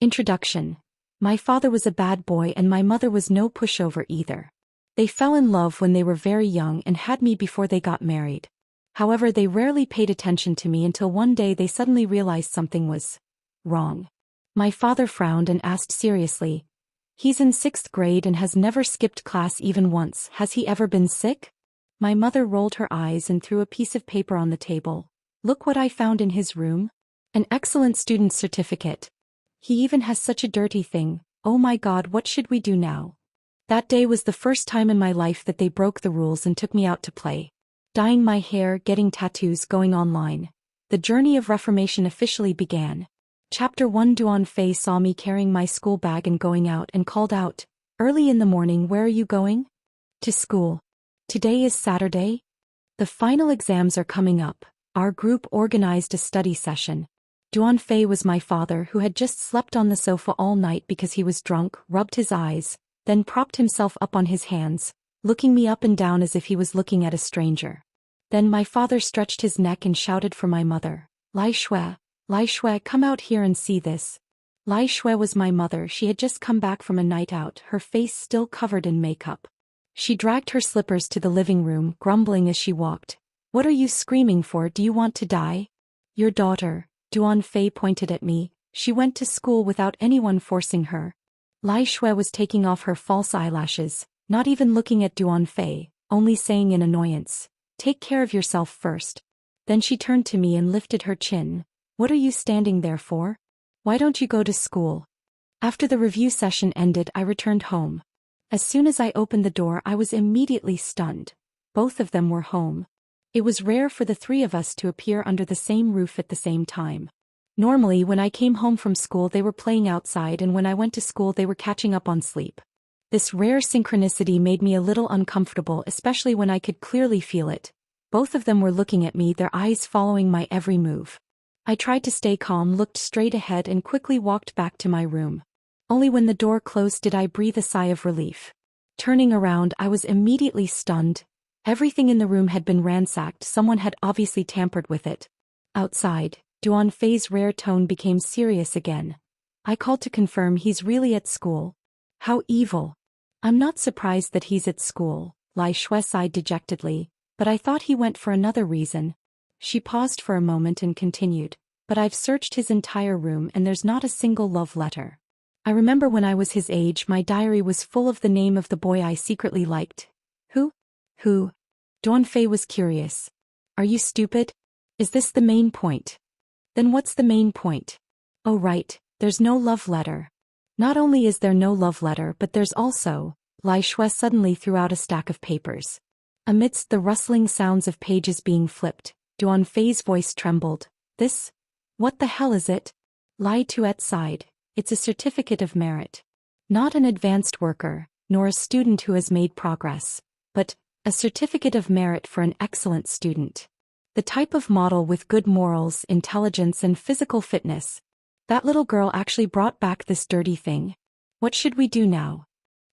Introduction. My father was a bad boy and my mother was no pushover either. They fell in love when they were very young and had me before they got married. However, they rarely paid attention to me until one day they suddenly realized something was wrong. My father frowned and asked seriously, "He's in 6th grade and has never skipped class even once. Has he ever been sick?" My mother rolled her eyes and threw a piece of paper on the table. "Look what I found in his room. An excellent student certificate. He even has such a dirty thing. Oh my God, what should we do now?" That day was the first time in my life that they broke the rules and took me out to play. Dyeing my hair, getting tattoos, going online. The journey of reformation officially began. Chapter 1. Duan Fei saw me carrying my school bag and going out and called out, "Early in the morning, where are you going?" "To school. Today is Saturday. The final exams are coming up." Our group organized a study session. Duan Fei was my father, who had just slept on the sofa all night because he was drunk, rubbed his eyes, then propped himself up on his hands, looking me up and down as if he was looking at a stranger. Then my father stretched his neck and shouted for my mother, Lai Shui, come out here and see this." Lai Shui was my mother. She had just come back from a night out, her face still covered in makeup. She dragged her slippers to the living room, grumbling as she walked. "What are you screaming for? Do you want to die?" "Your daughter," Duan Fei pointed at me. "She went to school without anyone forcing her." Lai Shui was taking off her false eyelashes, not even looking at Duan Fei, only saying in annoyance, "Take care of yourself first." Then she turned to me and lifted her chin. "What are you standing there for? Why don't you go to school?" After the review session ended, I returned home. As soon as I opened the door, I was immediately stunned. Both of them were home. It was rare for the three of us to appear under the same roof at the same time. Normally, when I came home from school, they were playing outside, and when I went to school, they were catching up on sleep. This rare synchronicity made me a little uncomfortable, especially when I could clearly feel it. Both of them were looking at me, their eyes following my every move. I tried to stay calm, looked straight ahead, and quickly walked back to my room. Only when the door closed did I breathe a sigh of relief. Turning around, I was immediately stunned. Everything in the room had been ransacked. Someone had obviously tampered with it. Outside, Duan Fei's rare tone became serious again. "I called to confirm he's really at school." "How evil." "I'm not surprised that he's at school," Lai Shui sighed dejectedly, "but I thought he went for another reason." She paused for a moment and continued, "But I've searched his entire room and there's not a single love letter. I remember when I was his age, my diary was full of the name of the boy I secretly liked." Who? Duan Fei was curious. "Are you stupid? Is this the main point?" "Then what's the main point?" "Oh right, there's no love letter." "Not only is there no love letter, but there's also..." Lai Shui suddenly threw out a stack of papers. Amidst the rustling sounds of pages being flipped, Duan Fei's voice trembled. "This? What the hell is it?" Lai Tuet sighed. "It's a certificate of merit. Not an advanced worker, nor a student who has made progress, but a certificate of merit for an excellent student. The type of model with good morals, intelligence, and physical fitness. That little girl actually brought back this dirty thing. What should we do now?"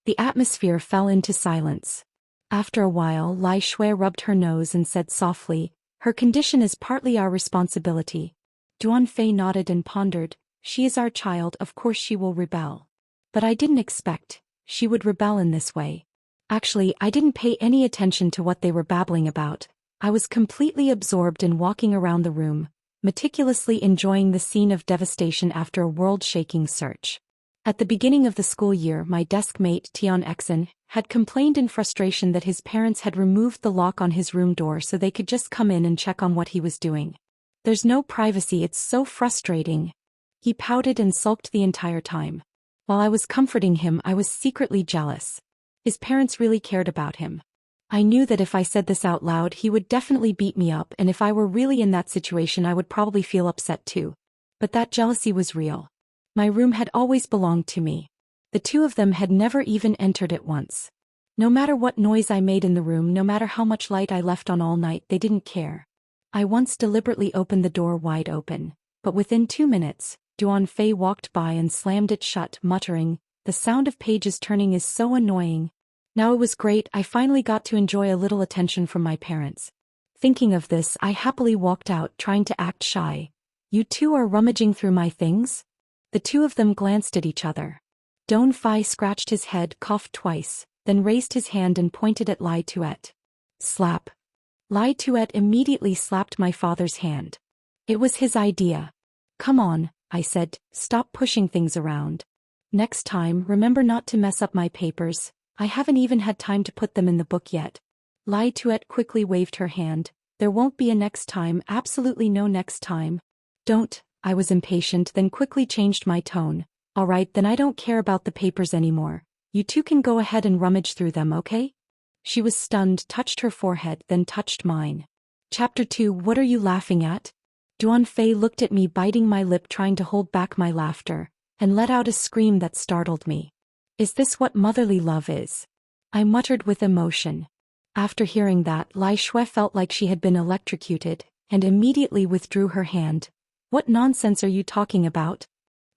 The atmosphere fell into silence. After a while, Lai Shui rubbed her nose and said softly, "Her condition is partly our responsibility." Duan Fei nodded and pondered. "She is our child, of course she will rebel. But I didn't expect she would rebel in this way." Actually, I didn't pay any attention to what they were babbling about. I was completely absorbed in walking around the room, meticulously enjoying the scene of devastation after a world-shaking search. At the beginning of the school year, my desk mate, Tian Exen, had complained in frustration that his parents had removed the lock on his room door so they could just come in and check on what he was doing. "There's no privacy, it's so frustrating." He pouted and sulked the entire time. While I was comforting him, I was secretly jealous. His parents really cared about him. I knew that if I said this out loud, he would definitely beat me up, and if I were really in that situation, I would probably feel upset too. But that jealousy was real. My room had always belonged to me. The two of them had never even entered it once. No matter what noise I made in the room, no matter how much light I left on all night, they didn't care. I once deliberately opened the door wide open, but within 2 minutes, Duan Fei walked by and slammed it shut, muttering, "The sound of pages turning is so annoying." Now it was great, I finally got to enjoy a little attention from my parents. Thinking of this, I happily walked out, trying to act shy. "You two are rummaging through my things?" The two of them glanced at each other. Don Fai scratched his head, coughed twice, then raised his hand and pointed at Lai Tuet. Slap. Lai Tuet immediately slapped my father's hand. It was his idea. Come on, I said, stop pushing things around. Next time, remember not to mess up my papers. I haven't even had time to put them in the book yet. Lai Tuet quickly waved her hand. There won't be a next time, absolutely no next time. Don't, I was impatient, then quickly changed my tone. All right, then I don't care about the papers anymore. You two can go ahead and rummage through them, okay? She was stunned, touched her forehead, then touched mine. Chapter 2. What are you laughing at? Duan Fei looked at me, biting my lip, trying to hold back my laughter, and let out a scream that startled me. Is this what motherly love is? I muttered with emotion. After hearing that, Lai Shui felt like she had been electrocuted, and immediately withdrew her hand. What nonsense are you talking about?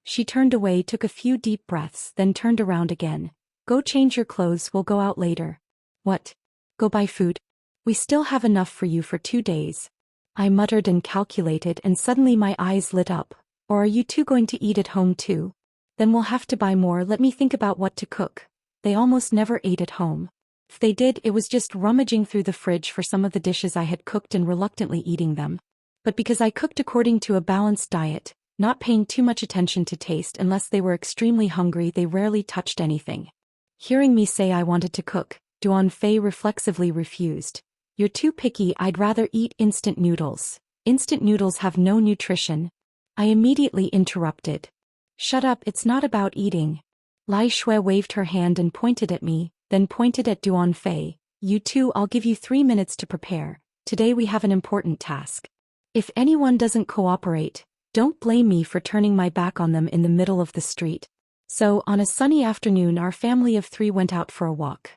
She turned away, took a few deep breaths, then turned around again. Go change your clothes, we'll go out later. What? Go buy food? We still have enough for you for 2 days. I muttered and calculated, and suddenly my eyes lit up. Or are you two going to eat at home too? Then we'll have to buy more. Let me think about what to cook. They almost never ate at home. If they did, it was just rummaging through the fridge for some of the dishes I had cooked and reluctantly eating them. But because I cooked according to a balanced diet, not paying too much attention to taste unless they were extremely hungry, they rarely touched anything. Hearing me say I wanted to cook, Duan Fei reflexively refused. You're too picky, I'd rather eat instant noodles. Instant noodles have no nutrition. I immediately interrupted. Shut up, it's not about eating. Lai Shui waved her hand and pointed at me, then pointed at Duan Fei. You two, I'll give you 3 minutes to prepare. Today we have an important task. If anyone doesn't cooperate, don't blame me for turning my back on them in the middle of the street. So, on a sunny afternoon, our family of 3 went out for a walk.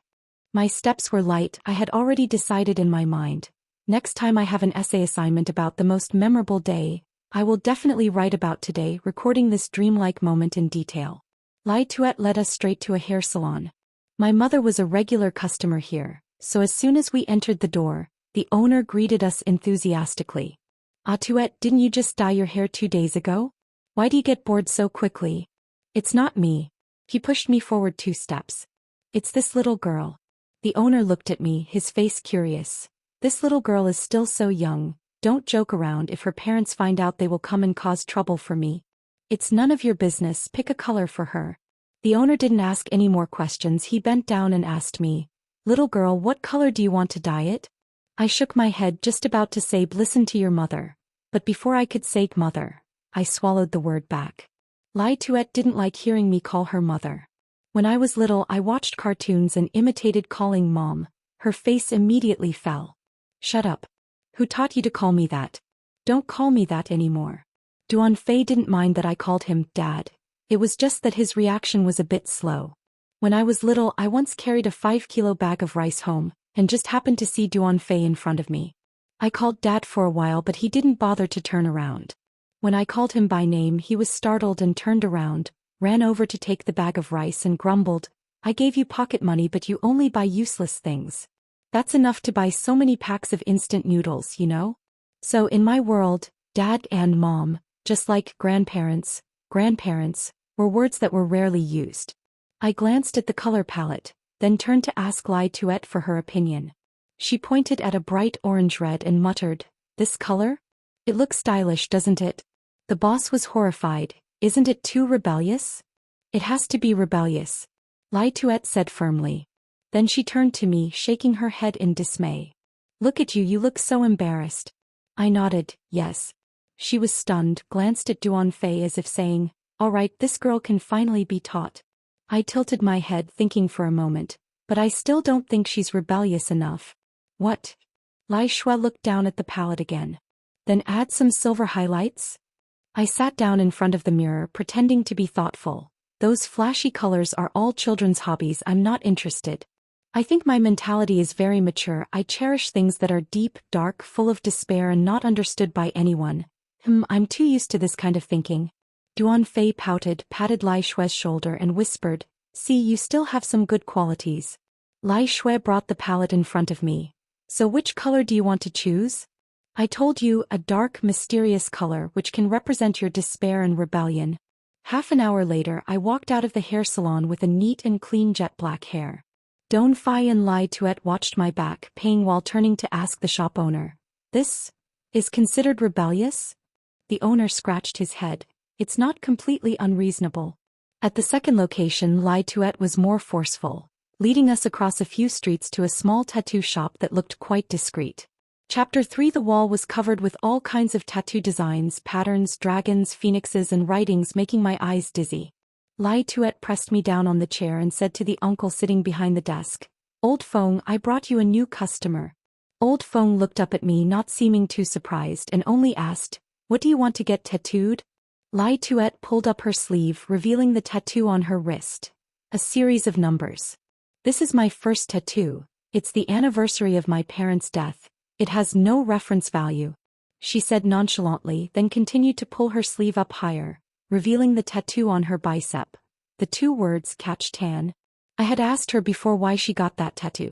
My steps were light. I had already decided in my mind. Next time I have an essay assignment about the most memorable day, I will definitely write about today, recording this dreamlike moment in detail. Lai Tuet led us straight to a hair salon. My mother was a regular customer here, so as soon as we entered the door, the owner greeted us enthusiastically. Ah Tuet, didn't you just dye your hair 2 days ago? Why do you get bored so quickly? It's not me. He pushed me forward 2 steps. It's this little girl. The owner looked at me, his face curious. This little girl is still so young. Don't joke around. If her parents find out, they will come and cause trouble for me. It's none of your business. Pick a color for her. The owner didn't ask any more questions. He bent down and asked me, Little girl, what color do you want to dye it? I shook my head, just about to say, listen to your mother. But before I could say mother, I swallowed the word back. Lai Tuet didn't like hearing me call her mother. When I was little, I watched cartoons and imitated calling mom. Her face immediately fell. Shut up. Who taught you to call me that? Don't call me that anymore. Duan Fei didn't mind that I called him dad. It was just that his reaction was a bit slow. When I was little, I once carried a 5-kilo bag of rice home, and just happened to see Duan Fei in front of me. I called dad for a while, but he didn't bother to turn around. When I called him by name, he was startled and turned around, ran over to take the bag of rice and grumbled, I gave you pocket money, but you only buy useless things. That's enough to buy so many packs of instant noodles, you know? So in my world, dad and mom, just like grandparents, were words that were rarely used. I glanced at the color palette, then turned to ask Lai Tuet for her opinion. She pointed at a bright orange-red and muttered, This color? It looks stylish, doesn't it? The boss was horrified. Isn't it too rebellious? It has to be rebellious, Lai Tuet said firmly. Then she turned to me, shaking her head in dismay. Look at you, you look so embarrassed. I nodded, yes. She was stunned, glanced at Duan Fei as if saying, all right, this girl can finally be taught. I tilted my head, thinking for a moment, but I still don't think she's rebellious enough. What? Lai Shui looked down at the palette again. Then add some silver highlights? I sat down in front of the mirror, pretending to be thoughtful. Those flashy colors are all children's hobbies. I'm not interested. I think my mentality is very mature. I cherish things that are deep, dark, full of despair and not understood by anyone. I'm too used to this kind of thinking. Duan Fei pouted, patted Lai Shui's shoulder and whispered, see, you still have some good qualities. Lai Shui brought the palette in front of me. So which color do you want to choose? I told you, a dark, mysterious color which can represent your despair and rebellion. Half an hour later I walked out of the hair salon with a neat and clean jet black hair. Don Fai and Lai Tuet watched my back paying while turning to ask the shop owner. This is considered rebellious? The owner scratched his head. It's not completely unreasonable. At the second location, Lai Tuet was more forceful, leading us across a few streets to a small tattoo shop that looked quite discreet. Chapter 3. The wall was covered with all kinds of tattoo designs, patterns, dragons, phoenixes and writings making my eyes dizzy. Lai Tuet pressed me down on the chair and said to the uncle sitting behind the desk, "Old Feng, I brought you a new customer." Old Feng looked up at me, not seeming too surprised, and only asked, "What do you want to get tattooed?" Lai Tuet pulled up her sleeve, revealing the tattoo on her wrist. A series of numbers. "This is my first tattoo. It's the anniversary of my parents' death. It has no reference value," she said nonchalantly, then continued to pull her sleeve up higher, revealing the tattoo on her bicep. The two words, "Catch Tan." I had asked her before why she got that tattoo.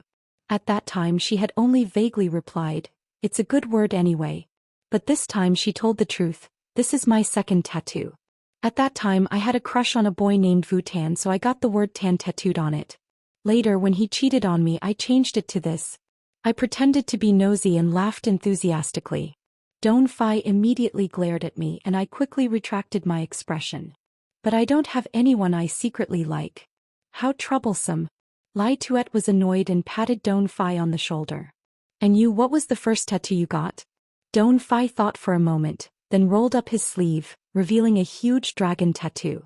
At that time she had only vaguely replied, "It's a good word anyway." But this time she told the truth. "This is my second tattoo. At that time I had a crush on a boy named Vu Tan, so I got the word Tan tattooed on it. Later when he cheated on me I changed it to this." I pretended to be nosy and laughed enthusiastically. Don Fai immediately glared at me and I quickly retracted my expression. "But I don't have anyone I secretly like." "How troublesome." Lai Tuet was annoyed and patted Don Fai on the shoulder. "And you, what was the first tattoo you got?" Don Fai thought for a moment, then rolled up his sleeve, revealing a huge dragon tattoo.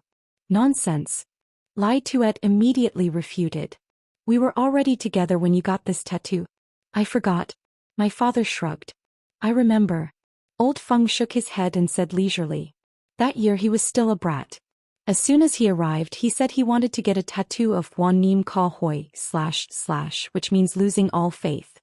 "Nonsense." Lai Tuet immediately refuted. "We were already together when you got this tattoo." "I forgot." My father shrugged. "I remember." Old Feng shook his head and said leisurely. "That year he was still a brat. As soon as he arrived he said he wanted to get a tattoo of Wan Nim Ka Hoi / which means losing all faith.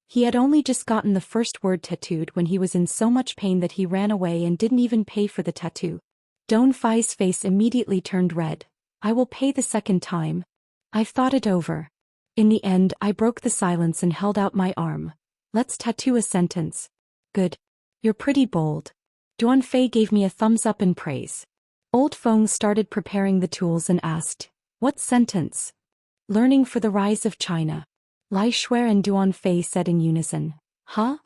He had only just gotten the first word tattooed when he was in so much pain that he ran away and didn't even pay for the tattoo." Don Fai's face immediately turned red. "I will pay the second time. I've thought it over." In the end I broke the silence and held out my arm. "Let's tattoo a sentence." "Good. You're pretty bold." Duan Fei gave me a thumbs up in praise. Old Feng started preparing the tools and asked, "What sentence?" "Learning for the rise of China." Lai Shui and Duan Fei said in unison. "Huh?"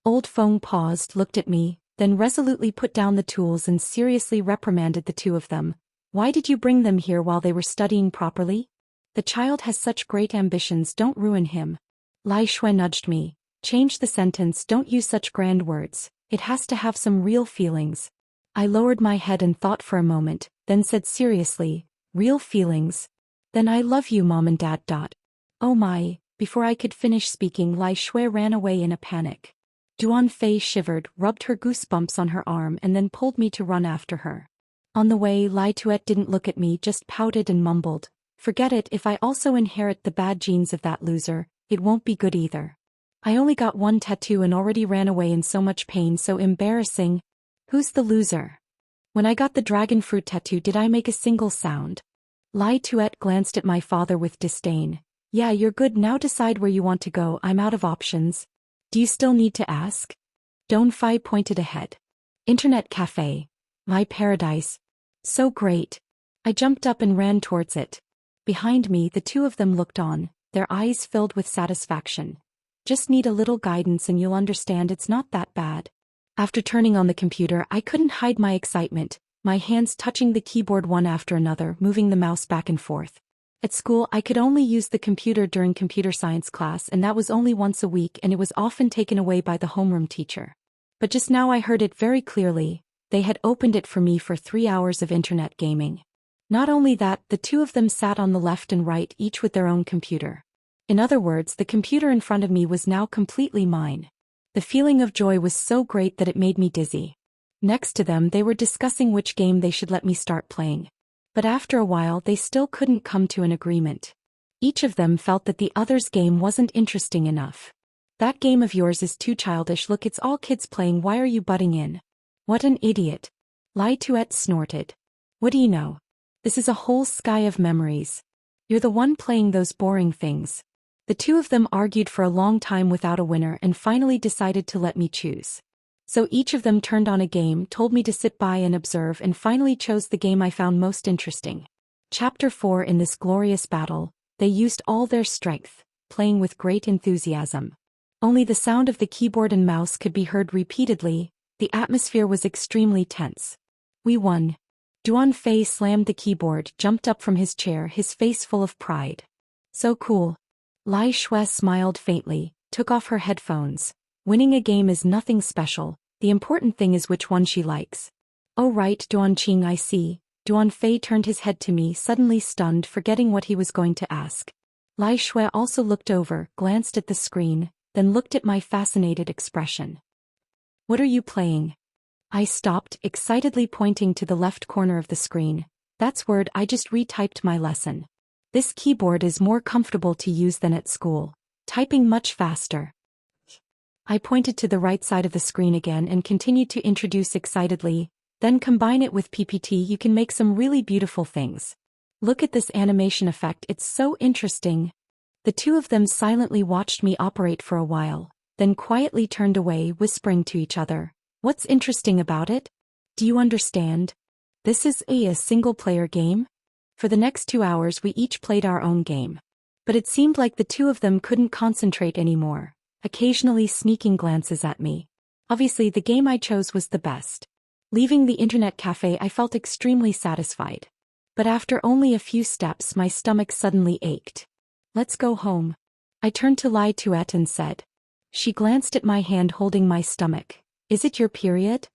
Old Feng paused, looked at me, then resolutely put down the tools and seriously reprimanded the two of them. "Why did you bring them here while they were studying properly? The child has such great ambitions, don't ruin him." Lai Shui nudged me. "Change the sentence, don't use such grand words. It has to have some real feelings." I lowered my head and thought for a moment, then said seriously, "Real feelings? Then I love you, Mom and Dad. Oh my." Before I could finish speaking, Lai Shui ran away in a panic. Duan Fei shivered, rubbed her goosebumps on her arm and then pulled me to run after her. On the way, Lai Tuet didn't look at me, just pouted and mumbled, "Forget it, if I also inherit the bad genes of that loser, it won't be good either. I only got one tattoo and already ran away in so much pain, so embarrassing." "Who's the loser?" "When I got the dragon fruit tattoo, did I make a single sound?" Lai Tuet glanced at my father with disdain. "Yeah, you're good, now decide where you want to go, I'm out of options." "Do you still need to ask?" Don Fai pointed ahead. "Internet cafe. My paradise. So great." I jumped up and ran towards it. Behind me the two of them looked on, their eyes filled with satisfaction. "Just need a little guidance and you'll understand, it's not that bad." After turning on the computer I couldn't hide my excitement, my hands touching the keyboard one after another, moving the mouse back and forth. At school I could only use the computer during computer science class, and that was only once a week, and it was often taken away by the homeroom teacher. But just now I heard it very clearly. They had opened it for me for 3 hours of internet gaming. Not only that, the two of them sat on the left and right, each with their own computer. In other words, the computer in front of me was now completely mine. The feeling of joy was so great that it made me dizzy. Next to them they were discussing which game they should let me start playing. But after a while they still couldn't come to an agreement. Each of them felt that the other's game wasn't interesting enough. "That game of yours is too childish, look, it's all kids playing, why are you butting in?" "What an idiot." Lai Tuet snorted. "What do you know? This is a whole sky of memories. You're the one playing those boring things." The two of them argued for a long time without a winner and finally decided to let me choose. So each of them turned on a game, told me to sit by and observe, and finally chose the game I found most interesting. Chapter 4. In this glorious battle, they used all their strength, playing with great enthusiasm. Only the sound of the keyboard and mouse could be heard repeatedly. The atmosphere was extremely tense. We won. Duan Fei slammed the keyboard, jumped up from his chair, his face full of pride. So cool. Lai Shui smiled faintly, took off her headphones. Winning a game is nothing special, the important thing is which one she likes. Oh right, Duan Qing, I see. Duan Fei turned his head to me, suddenly stunned, forgetting what he was going to ask. Lai Shui also looked over, glanced at the screen, then looked at my fascinated expression. What are you playing? I stopped, excitedly pointing to the left corner of the screen. That's word, I just retyped my lesson. This keyboard is more comfortable to use than at school. Typing much faster. I pointed to the right side of the screen again and continued to introduce excitedly. Then combine it with PPT, you can make some really beautiful things. Look at this animation effect, it's so interesting. The two of them silently watched me operate for a while, then quietly turned away, whispering to each other. What's interesting about it? Do you understand? This is a single-player game? For the next 2 hours we each played our own game. But it seemed like the two of them couldn't concentrate anymore, occasionally sneaking glances at me. Obviously the game I chose was the best. Leaving the internet cafe I felt extremely satisfied. But after only a few steps my stomach suddenly ached. Let's go home. I turned to Lai Tuet and said. She glanced at my hand holding my stomach. Is it your period?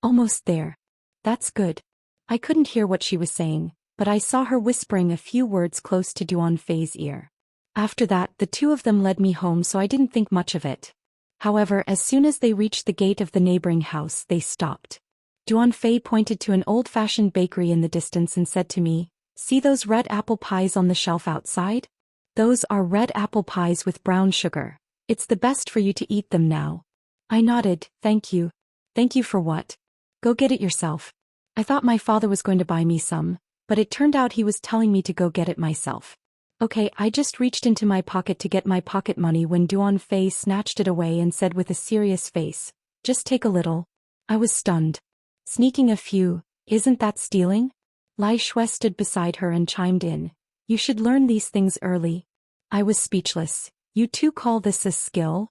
Almost there. That's good. I couldn't hear what she was saying, but I saw her whispering a few words close to Duan Fei's ear. After that, the two of them led me home, so I didn't think much of it. However, as soon as they reached the gate of the neighboring house, they stopped. Duan Fei pointed to an old-fashioned bakery in the distance and said to me, "See those red apple pies on the shelf outside? Those are red apple pies with brown sugar. It's the best for you to eat them now." I nodded, "Thank you." "Thank you for what?" "Go get it yourself." I thought my father was going to buy me some, but it turned out he was telling me to go get it myself. Okay, I just reached into my pocket to get my pocket money when Duan Fei snatched it away and said with a serious face, "Just take a little." I was stunned. "Sneaking a few, isn't that stealing?" Lai Shui stood beside her and chimed in, "You should learn these things early." I was speechless. "You two call this a skill?"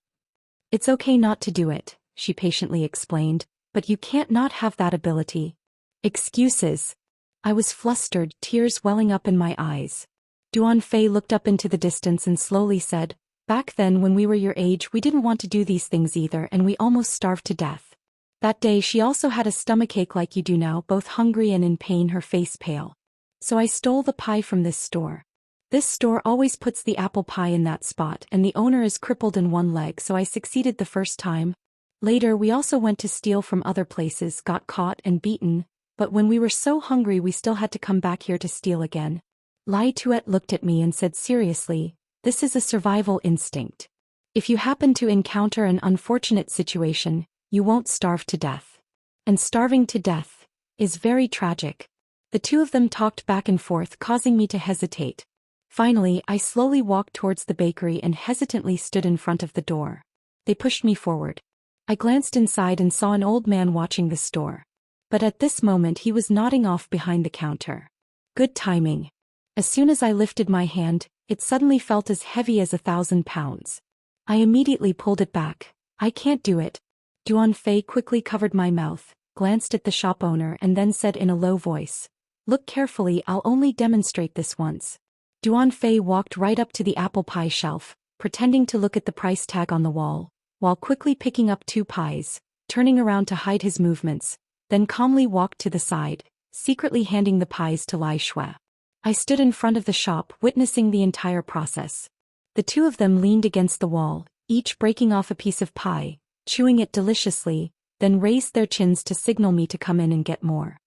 "It's okay not to do it," she patiently explained, "but you can't not have that ability." Excuses. I was flustered, tears welling up in my eyes. Duan Fei looked up into the distance and slowly said, "Back then when we were your age we didn't want to do these things either and we almost starved to death. That day she also had a stomachache like you do now, both hungry and in pain, her face pale. So I stole the pie from this store. This store always puts the apple pie in that spot and the owner is crippled in one leg, so I succeeded the first time. Later we also went to steal from other places, got caught and beaten, but when we were so hungry we still had to come back here to steal again." Lai Tuet looked at me and said seriously, "This is a survival instinct. If you happen to encounter an unfortunate situation, you won't starve to death. And starving to death is very tragic." The two of them talked back and forth, causing me to hesitate. Finally, I slowly walked towards the bakery and hesitantly stood in front of the door. They pushed me forward. I glanced inside and saw an old man watching the store. But at this moment he was nodding off behind the counter. Good timing. As soon as I lifted my hand, it suddenly felt as heavy as 1,000 pounds. I immediately pulled it back. "I can't do it." Duan Fei quickly covered my mouth, glanced at the shop owner and then said in a low voice, "Look carefully, I'll only demonstrate this once." Duan Fei walked right up to the apple pie shelf, pretending to look at the price tag on the wall, while quickly picking up 2 pies, turning around to hide his movements, then calmly walked to the side, secretly handing the pies to Lai Shui. I stood in front of the shop, witnessing the entire process. The two of them leaned against the wall, each breaking off a piece of pie, chewing it deliciously, then raised their chins to signal me to come in and get more.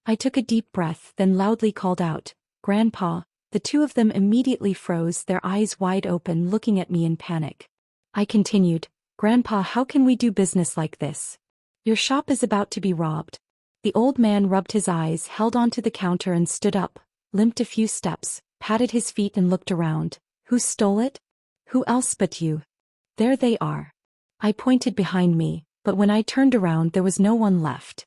I took a deep breath, then loudly called out, "Grandpa." The two of them immediately froze, their eyes wide open, looking at me in panic. I continued, "Grandpa, how can we do business like this? Your shop is about to be robbed." The old man rubbed his eyes, held onto the counter and stood up, limped a few steps, patted his feet and looked around. "Who stole it?" "Who else but you?" "There they are." I pointed behind me. but when I turned around there was no one left.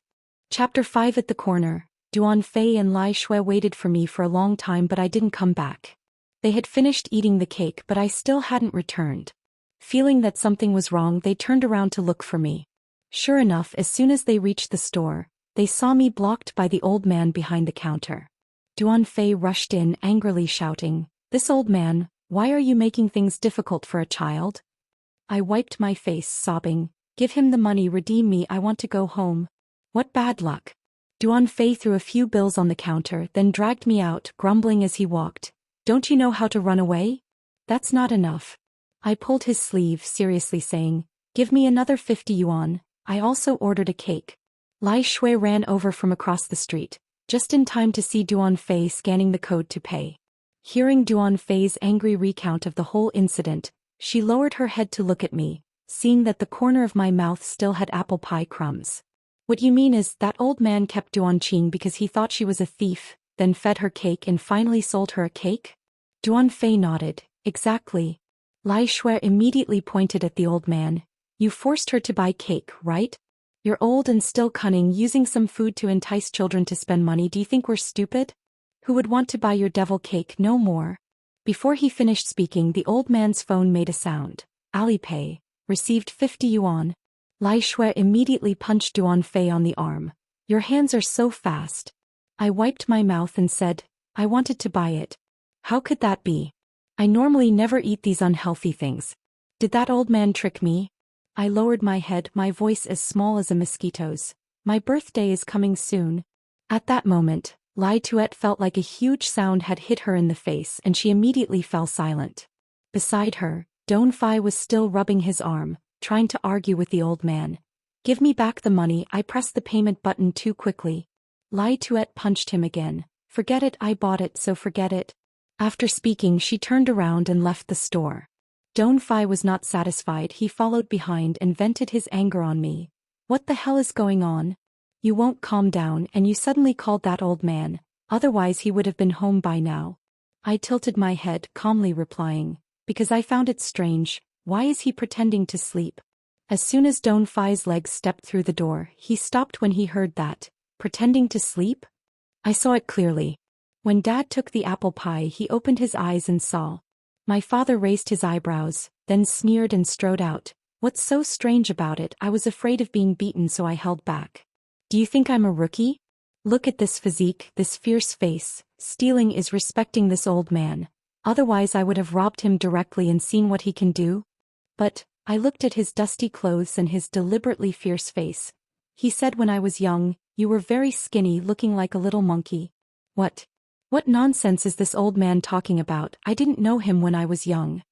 Chapter 5. At the corner, Duan Fei and Lai Shui waited for me for a long time but I didn't come back. They had finished eating the cake but I still hadn't returned. Feeling that something was wrong, they turned around to look for me. Sure enough, as soon as they reached the store, they saw me blocked by the old man behind the counter. Duan Fei rushed in, angrily shouting, "This old man, why are you making things difficult for a child?" I wiped my face, sobbing, "Give him the money, redeem me, I want to go home." What bad luck. Duan Fei threw a few bills on the counter, then dragged me out, grumbling as he walked, "Don't you know how to run away? That's not enough." I pulled his sleeve, seriously saying, "Give me another 50 yuan, I also ordered a cake." Lai Shui ran over from across the street, just in time to see Duan Fei scanning the code to pay. Hearing Duan Fei's angry recount of the whole incident, she lowered her head to look at me, seeing that the corner of my mouth still had apple pie crumbs. "What you mean is that old man kept Duan Qing because he thought she was a thief, then fed her cake and finally sold her a cake?" Duan Fei nodded, "Exactly." Lai Shui immediately pointed at the old man. "You forced her to buy cake, right? You're old and still cunning, using some food to entice children to spend money. Do you think we're stupid? Who would want to buy your devil cake no more?" Before he finished speaking, the old man's phone made a sound. "Alipay. Received 50 yuan. Lai Shui immediately punched Duan Fei on the arm. "Your hands are so fast." I wiped my mouth and said, "I wanted to buy it." "How could that be? I normally never eat these unhealthy things. Did that old man trick me?" I lowered my head, my voice as small as a mosquito's. "My birthday is coming soon." At that moment, Lai Tuet felt like a huge sound had hit her in the face and she immediately fell silent. Beside her, Don Fai was still rubbing his arm, trying to argue with the old man. "Give me back the money." I pressed the payment button too quickly. Lai Tuet punched him again. "Forget it, I bought it, so forget it." After speaking, she turned around and left the store. Don Fai was not satisfied. He followed behind and vented his anger on me. "What the hell is going on? You won't calm down, and you suddenly called that old man, otherwise he would have been home by now." I tilted my head, calmly replying, "Because I found it strange. Why is he pretending to sleep?" As soon as Don Fai's legs stepped through the door, he stopped when he heard that. Pretending to sleep? I saw it clearly. When Dad took the apple pie, he opened his eyes and saw. My father raised his eyebrows, then sneered and strode out. "What's so strange about it? I was afraid of being beaten, so I held back." "Do you think I'm a rookie? Look at this physique, this fierce face. Stealing is respecting this old man. Otherwise I would have robbed him directly and seen what he can do." But I looked at his dusty clothes and his deliberately fierce face. "He said when I was young, you were very skinny, looking like a little monkey." What nonsense is this old man talking about? I didn't know him when I was young.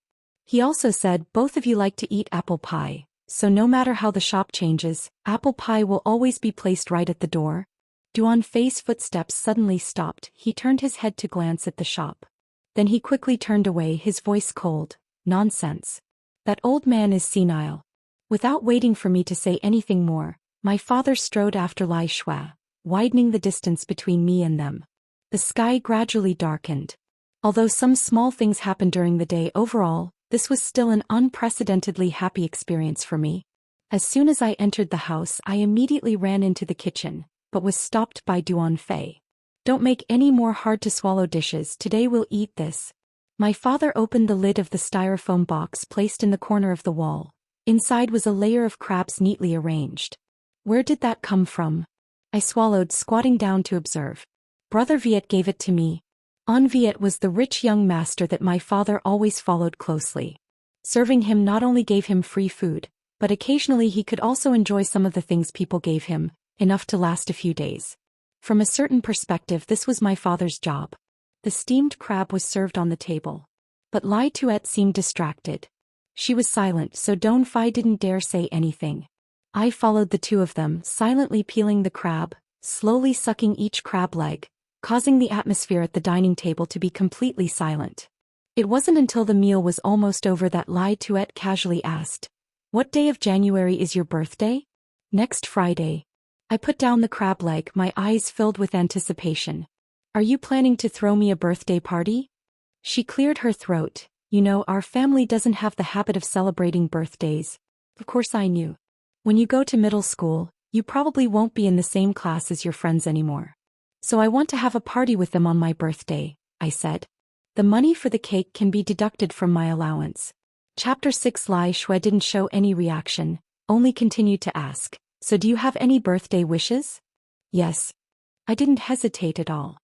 He also said both of you like to eat apple pie, so no matter how the shop changes, apple pie will always be placed right at the door. Duan Fei's footsteps suddenly stopped. He turned his head to glance at the shop. Then he quickly turned away, his voice cold. "Nonsense. That old man is senile." Without waiting for me to say anything more, my father strode after Lai Shui, widening the distance between me and them. The sky gradually darkened. Although some small things happened during the day, overall, this was still an unprecedentedly happy experience for me. As soon as I entered the house, I immediately ran into the kitchen, but was stopped by Duan Fei. "Don't make any more hard-to-swallow dishes, today we'll eat this." My father opened the lid of the styrofoam box placed in the corner of the wall. Inside was a layer of crabs neatly arranged. "Where did that come from?" I swallowed, squatting down to observe. "Brother Viet gave it to me." An Viet was the rich young master that my father always followed closely. Serving him not only gave him free food, but occasionally he could also enjoy some of the things people gave him, enough to last a few days. From a certain perspective, this was my father's job. The steamed crab was served on the table. But Lai Tuet seemed distracted. She was silent, so Don Fai didn't dare say anything. I followed the two of them, silently peeling the crab, slowly sucking each crab leg, causing the atmosphere at the dining table to be completely silent. It wasn't until the meal was almost over that Lai Tuet casually asked, "What day of January is your birthday?" "Next Friday." I put down the crab leg, my eyes filled with anticipation. "Are you planning to throw me a birthday party?" She cleared her throat. "You know, our family doesn't have the habit of celebrating birthdays." Of course I knew. When you go to middle school, you probably won't be in the same class as your friends anymore. So I want to have a party with them on my birthday, I said. The money for the cake can be deducted from my allowance. Chapter 6. Lai Shui didn't show any reaction, only continued to ask, so do you have any birthday wishes? Yes. I didn't hesitate at all.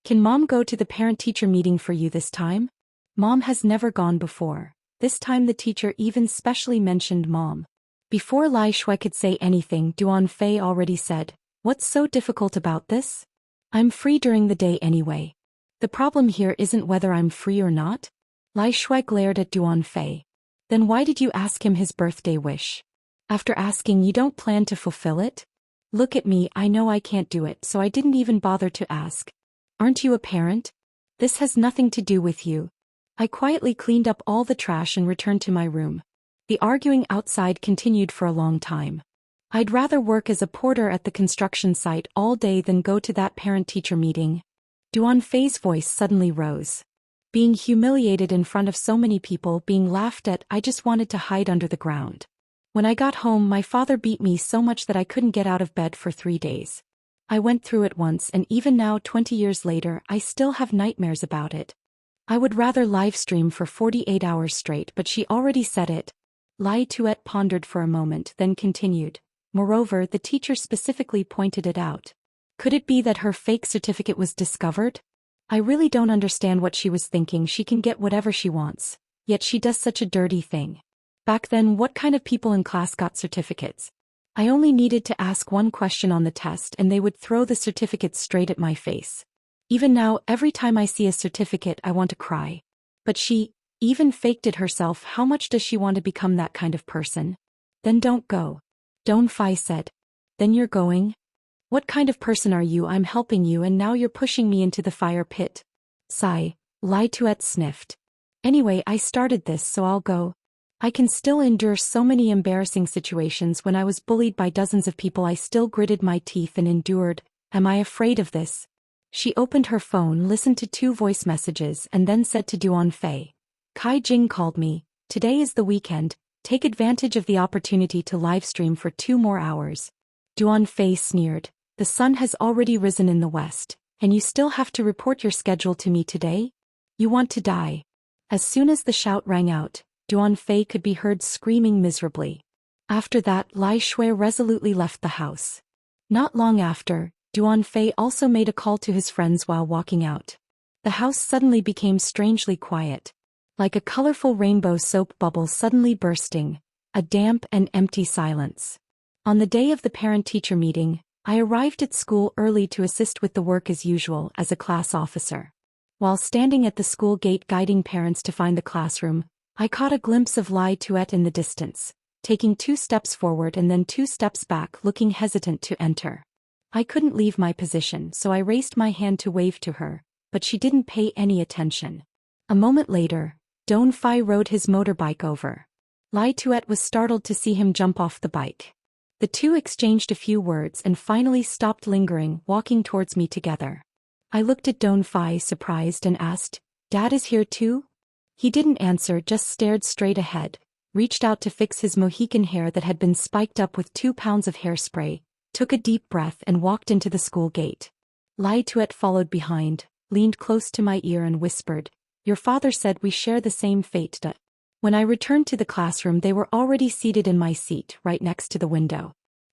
Can Mom go to the parent-teacher meeting for you this time? Mom has never gone before. This time the teacher even specially mentioned Mom. Before Lai Shui could say anything, Duan Fei already said, what's so difficult about this? I'm free during the day anyway. The problem here isn't whether I'm free or not. Lai Shui glared at Duan Fei. Then why did you ask him his birthday wish? After asking, you don't plan to fulfill it? Look at me, I know I can't do it, so I didn't even bother to ask. Aren't you a parent? This has nothing to do with you. I quietly cleaned up all the trash and returned to my room. The arguing outside continued for a long time. I'd rather work as a porter at the construction site all day than go to that parent-teacher meeting. Duan Fei's voice suddenly rose. Being humiliated in front of so many people, being laughed at, I just wanted to hide under the ground. When I got home, my father beat me so much that I couldn't get out of bed for 3 days. I went through it once, and even now 20 years later, I still have nightmares about it. I would rather live stream for 48 hours straight, but she already said it. Lai Tuet pondered for a moment, then continued. Moreover, the teacher specifically pointed it out. Could it be that her fake certificate was discovered? I really don't understand what she was thinking. She can get whatever she wants, yet she does such a dirty thing. Back then, what kind of people in class got certificates? I only needed to ask one question on the test and they would throw the certificate straight at my face. Even now, every time I see a certificate, I want to cry. But she even faked it herself. How much does she want to become that kind of person? Then don't go. Don Fai said. Then you're going? What kind of person are you? I'm helping you and now you're pushing me into the fire pit. Sigh. Lai Tuet sniffed. Anyway, I started this, so I'll go. I can still endure so many embarrassing situations. When I was bullied by dozens of people, I still gritted my teeth and endured. Am I afraid of this? She opened her phone, listened to 2 voice messages, and then said to Duan Fei. Kai Jing called me. Today is the weekend. Take advantage of the opportunity to livestream for 2 more hours. Duan Fei sneered. The sun has already risen in the west, and you still have to report your schedule to me today? You want to die. As soon as the shout rang out, Duan Fei could be heard screaming miserably. After that, Lai Shui resolutely left the house. Not long after, Duan Fei also made a call to his friends while walking out. The house suddenly became strangely quiet. Like a colorful rainbow soap bubble suddenly bursting, a damp and empty silence. On the day of the parent-teacher meeting, I arrived at school early to assist with the work as usual as a class officer. While standing at the school gate guiding parents to find the classroom, I caught a glimpse of Lai Tuet in the distance, taking 2 steps forward and then 2 steps back, looking hesitant to enter. I couldn't leave my position, so I raised my hand to wave to her, but she didn't pay any attention. A moment later, Don Fai rode his motorbike over. Lai Tuet was startled to see him jump off the bike. The 2 exchanged a few words and finally stopped lingering, walking towards me together. I looked at Don Fai surprised and asked, Dad is here too? He didn't answer, just stared straight ahead, reached out to fix his Mohican hair that had been spiked up with 2 pounds of hairspray, took a deep breath and walked into the school gate. Lai Tuet followed behind, leaned close to my ear and whispered, Your father said we share the same fate. When I returned to the classroom, they were already seated in my seat, right next to the window.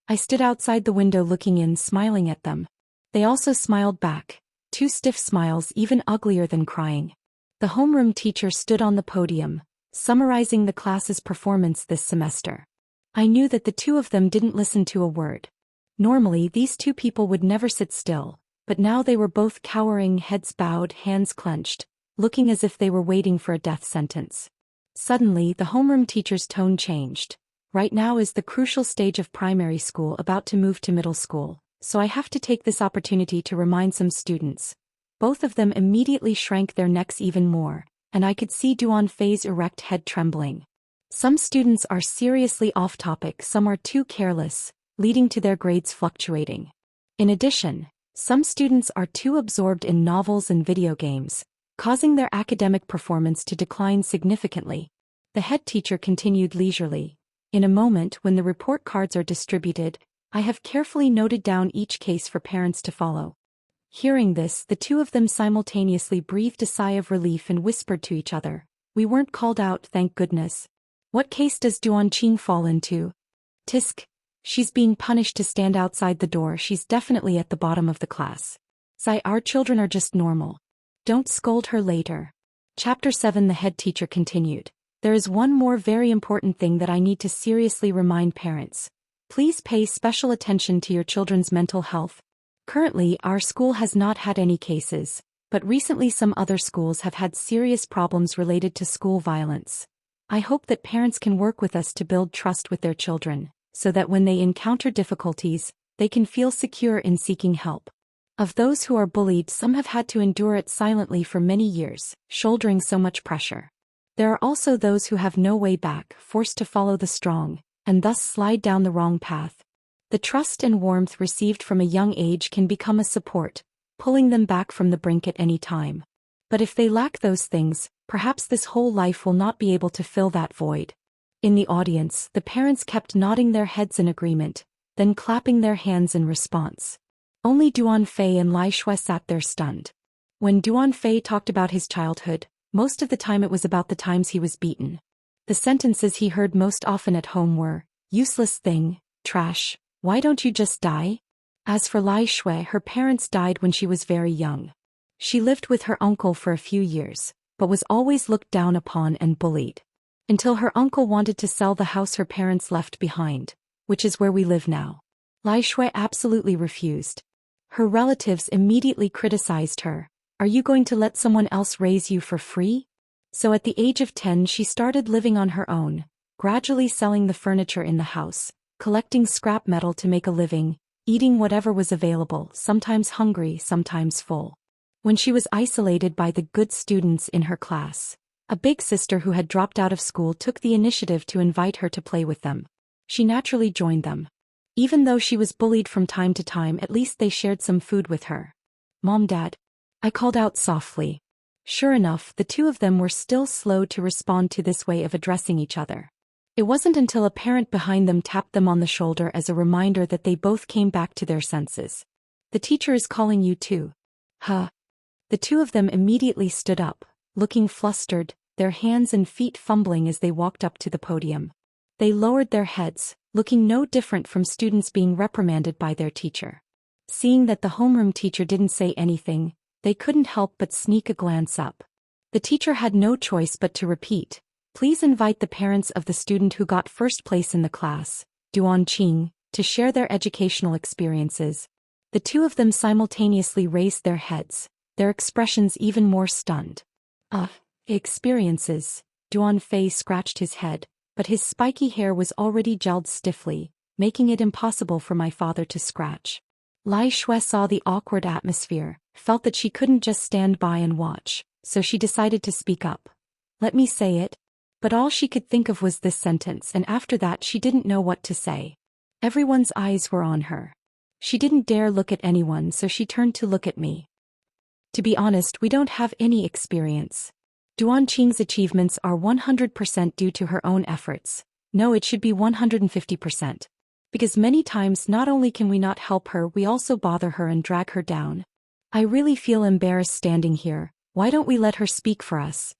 I stood outside the window looking in, smiling at them. They also smiled back, 2 stiff smiles even uglier than crying. The homeroom teacher stood on the podium, summarizing the class's performance this semester. I knew that the 2 of them didn't listen to a word. Normally, these 2 people would never sit still, but now they were both cowering, heads bowed, hands clenched, looking as if they were waiting for a death sentence. Suddenly, the homeroom teacher's tone changed. Right now is the crucial stage of primary school, about to move to middle school, so I have to take this opportunity to remind some students. Both of them immediately shrank their necks even more, and I could see Duan Fei's erect head trembling. Some students are seriously off topic, some are too careless, leading to their grades fluctuating. In addition, some students are too absorbed in novels and video games, causing their academic performance to decline significantly. The head teacher continued leisurely. In a moment when the report cards are distributed, I have carefully noted down each case for parents to follow. Hearing this, the two of them simultaneously breathed a sigh of relief and whispered to each other, "We weren't called out, thank goodness." "What case does Duan Qing fall into?" "Tisk. She's being punished to stand outside the door. She's definitely at the bottom of the class. Sai, our children are just normal. Don't scold her later." Chapter 7. The head teacher continued. There is one more very important thing that I need to seriously remind parents. Please pay special attention to your children's mental health. Currently, our school has not had any cases, but recently some other schools have had serious problems related to school violence. I hope that parents can work with us to build trust with their children, so that when they encounter difficulties, they can feel secure in seeking help. Of those who are bullied, some have had to endure it silently for many years, shouldering so much pressure. There are also those who have no way back, forced to follow the strong, and thus slide down the wrong path. The trust and warmth received from a young age can become a support, pulling them back from the brink at any time. But if they lack those things, perhaps this whole life will not be able to fill that void. In the audience, the parents kept nodding their heads in agreement, then clapping their hands in response. Only Duan Fei and Lai Shui sat there stunned. When Duan Fei talked about his childhood, most of the time it was about the times he was beaten. The sentences he heard most often at home were, "Useless thing, trash, why don't you just die?" As for Lai Shui, her parents died when she was very young. She lived with her uncle for a few years, but was always looked down upon and bullied. Until her uncle wanted to sell the house her parents left behind, which is where we live now. Lai Shui absolutely refused. Her relatives immediately criticized her. "Are you going to let someone else raise you for free?" So at the age of 10 she started living on her own, gradually selling the furniture in the house, collecting scrap metal to make a living, eating whatever was available, sometimes hungry, sometimes full. When she was isolated by the good students in her class, a big sister who had dropped out of school took the initiative to invite her to play with them. She naturally joined them. Even though she was bullied from time to time, at least they shared some food with her. "Mom, Dad," I called out softly. Sure enough, the two of them were still slow to respond to this way of addressing each other. It wasn't until a parent behind them tapped them on the shoulder as a reminder that they both came back to their senses. "The teacher is calling you too." "Huh?" The two of them immediately stood up, looking flustered, their hands and feet fumbling as they walked up to the podium. They lowered their heads, looking no different from students being reprimanded by their teacher. Seeing that the homeroom teacher didn't say anything, they couldn't help but sneak a glance up. The teacher had no choice but to repeat, "Please invite the parents of the student who got first place in the class, Duan Qing, to share their educational experiences." The two of them simultaneously raised their heads, their expressions even more stunned. Experiences." Duan Fei scratched his head, but his spiky hair was already gelled stiffly, making it impossible for my father to scratch. Lai Shui saw the awkward atmosphere, felt that she couldn't just stand by and watch, so she decided to speak up. "Let me say it." But all she could think of was this sentence, and after that she didn't know what to say. Everyone's eyes were on her. She didn't dare look at anyone, so she turned to look at me. "To be honest, we don't have any experience. Duan Qing's achievements are 100% due to her own efforts. No, it should be 150%. Because many times not only can we not help her, we also bother her and drag her down. I really feel embarrassed standing here. Why don't we let her speak for us?"